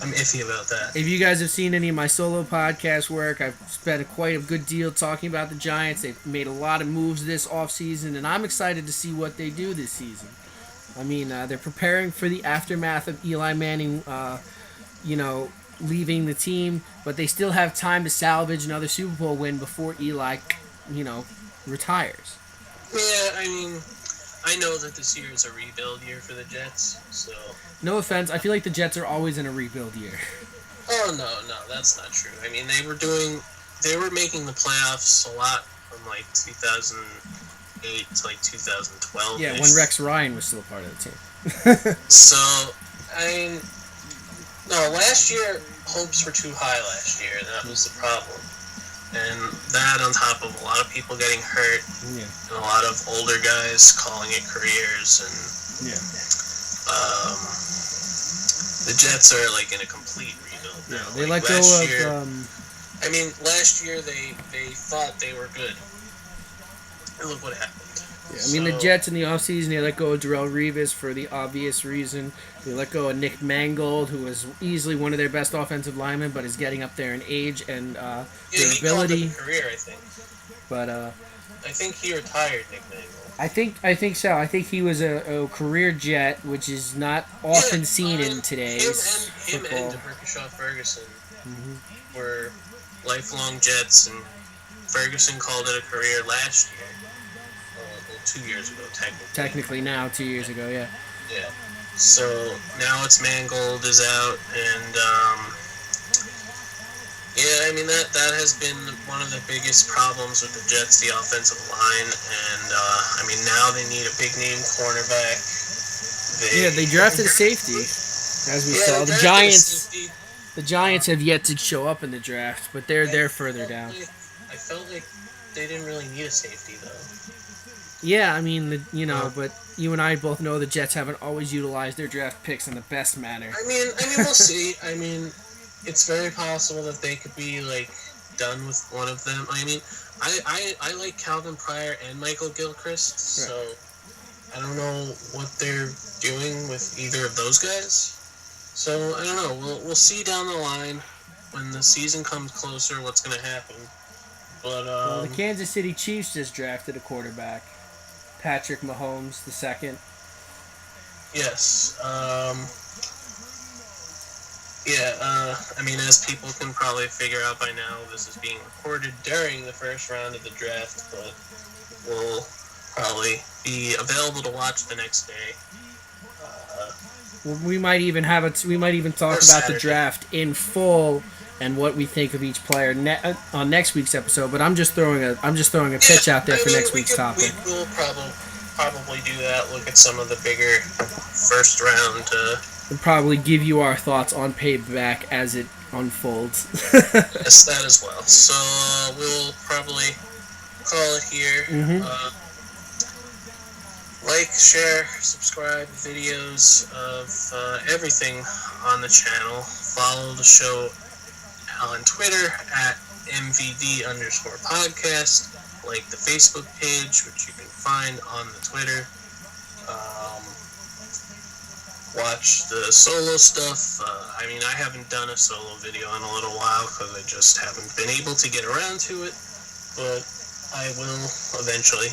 [SPEAKER 1] I'm iffy about that.
[SPEAKER 2] If you guys have seen any of my solo podcast work, I've spent quite a good deal talking about the Giants. They've made a lot of moves this offseason, and I'm excited to see what they do this season. I mean, they're preparing for the aftermath of Eli Manning, leaving the team, but they still have time to salvage another Super Bowl win before Eli, retires.
[SPEAKER 1] Yeah, I mean, I know that this year is a rebuild year for the Jets, so...
[SPEAKER 2] No offense, I feel like the Jets are always in a rebuild year.
[SPEAKER 1] Oh, no, that's not true. I mean, they were making the playoffs a lot from, 2008 to, 2012.
[SPEAKER 2] Yeah, when Rex Ryan was still a part of the team.
[SPEAKER 1] So, I mean... No, last year, hopes were too high last year, and that was the problem. And that on top of a lot of people getting hurt, and a lot of older guys calling it careers, and the Jets are, in a complete rebuild now.
[SPEAKER 2] Yeah, they let go of...
[SPEAKER 1] I mean, last year they thought they were good. And look what happened.
[SPEAKER 2] Yeah, I mean, the Jets in the offseason, they let go of Darrelle Revis for the obvious reason. They let go of Nick Mangold, who was easily one of their best offensive linemen, but is getting up there in age and their
[SPEAKER 1] he
[SPEAKER 2] ability.
[SPEAKER 1] Called it a career, I think.
[SPEAKER 2] But
[SPEAKER 1] I think he retired, Nick Mangold.
[SPEAKER 2] I think so. I think he was a career Jet, which is not often seen in today's football.
[SPEAKER 1] Him and Demarcus Ferguson were lifelong Jets, and Ferguson called it a career last year. 2 years ago, technically.
[SPEAKER 2] Technically now, 2 years ago, yeah.
[SPEAKER 1] Yeah. So now it's Mangold is out, and I mean that has been one of the biggest problems with the Jets, the offensive line, and I mean now they need a big name cornerback.
[SPEAKER 2] They drafted a safety, as we saw. The Giants have yet to show up in the draft, but they're further down.
[SPEAKER 1] I felt like they didn't really need a safety though.
[SPEAKER 2] Yeah, I mean, but you and I both know the Jets haven't always utilized their draft picks in the best manner.
[SPEAKER 1] I mean, we'll see. I mean, it's very possible that they could be done with one of them. I mean, I like Calvin Pryor and Michael Gilchrist, so I don't know what they're doing with either of those guys. So I don't know. We'll see down the line when the season comes closer what's going to happen. But
[SPEAKER 2] the Kansas City Chiefs just drafted a quarterback. Patrick Mahomes II.
[SPEAKER 1] Yes. I mean, as people can probably figure out by now, this is being recorded during the first round of the draft, but will probably be available to watch the next day.
[SPEAKER 2] We might even talk about
[SPEAKER 1] Saturday.
[SPEAKER 2] the draft in full and what we think of each player on next week's episode. But I'm just throwing a pitch out there for next week's topic.
[SPEAKER 1] We will probably do that. Look at some of the bigger first round.
[SPEAKER 2] And probably give you our thoughts on Payback as it unfolds.
[SPEAKER 1] Yes, that as well. So we'll probably call it here. Like, share, subscribe, videos of everything on the channel. Follow the show on Twitter at MVD_podcast. Like the Facebook page, which you can find on the Twitter. Watch the solo stuff. I mean, I haven't done a solo video in a little while because I just haven't been able to get around to it. But I will eventually.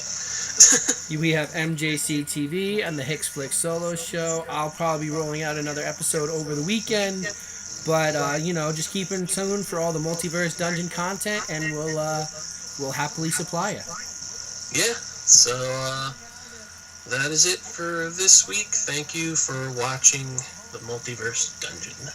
[SPEAKER 2] We have MJC TV and the Hicks Flick solo show. I'll probably be rolling out another episode over the weekend. But, just keep in tune for all the Multiverse Dungeon content, and we'll happily supply it.
[SPEAKER 1] Yeah, so that is it for this week. Thank you for watching the Multiverse Dungeon.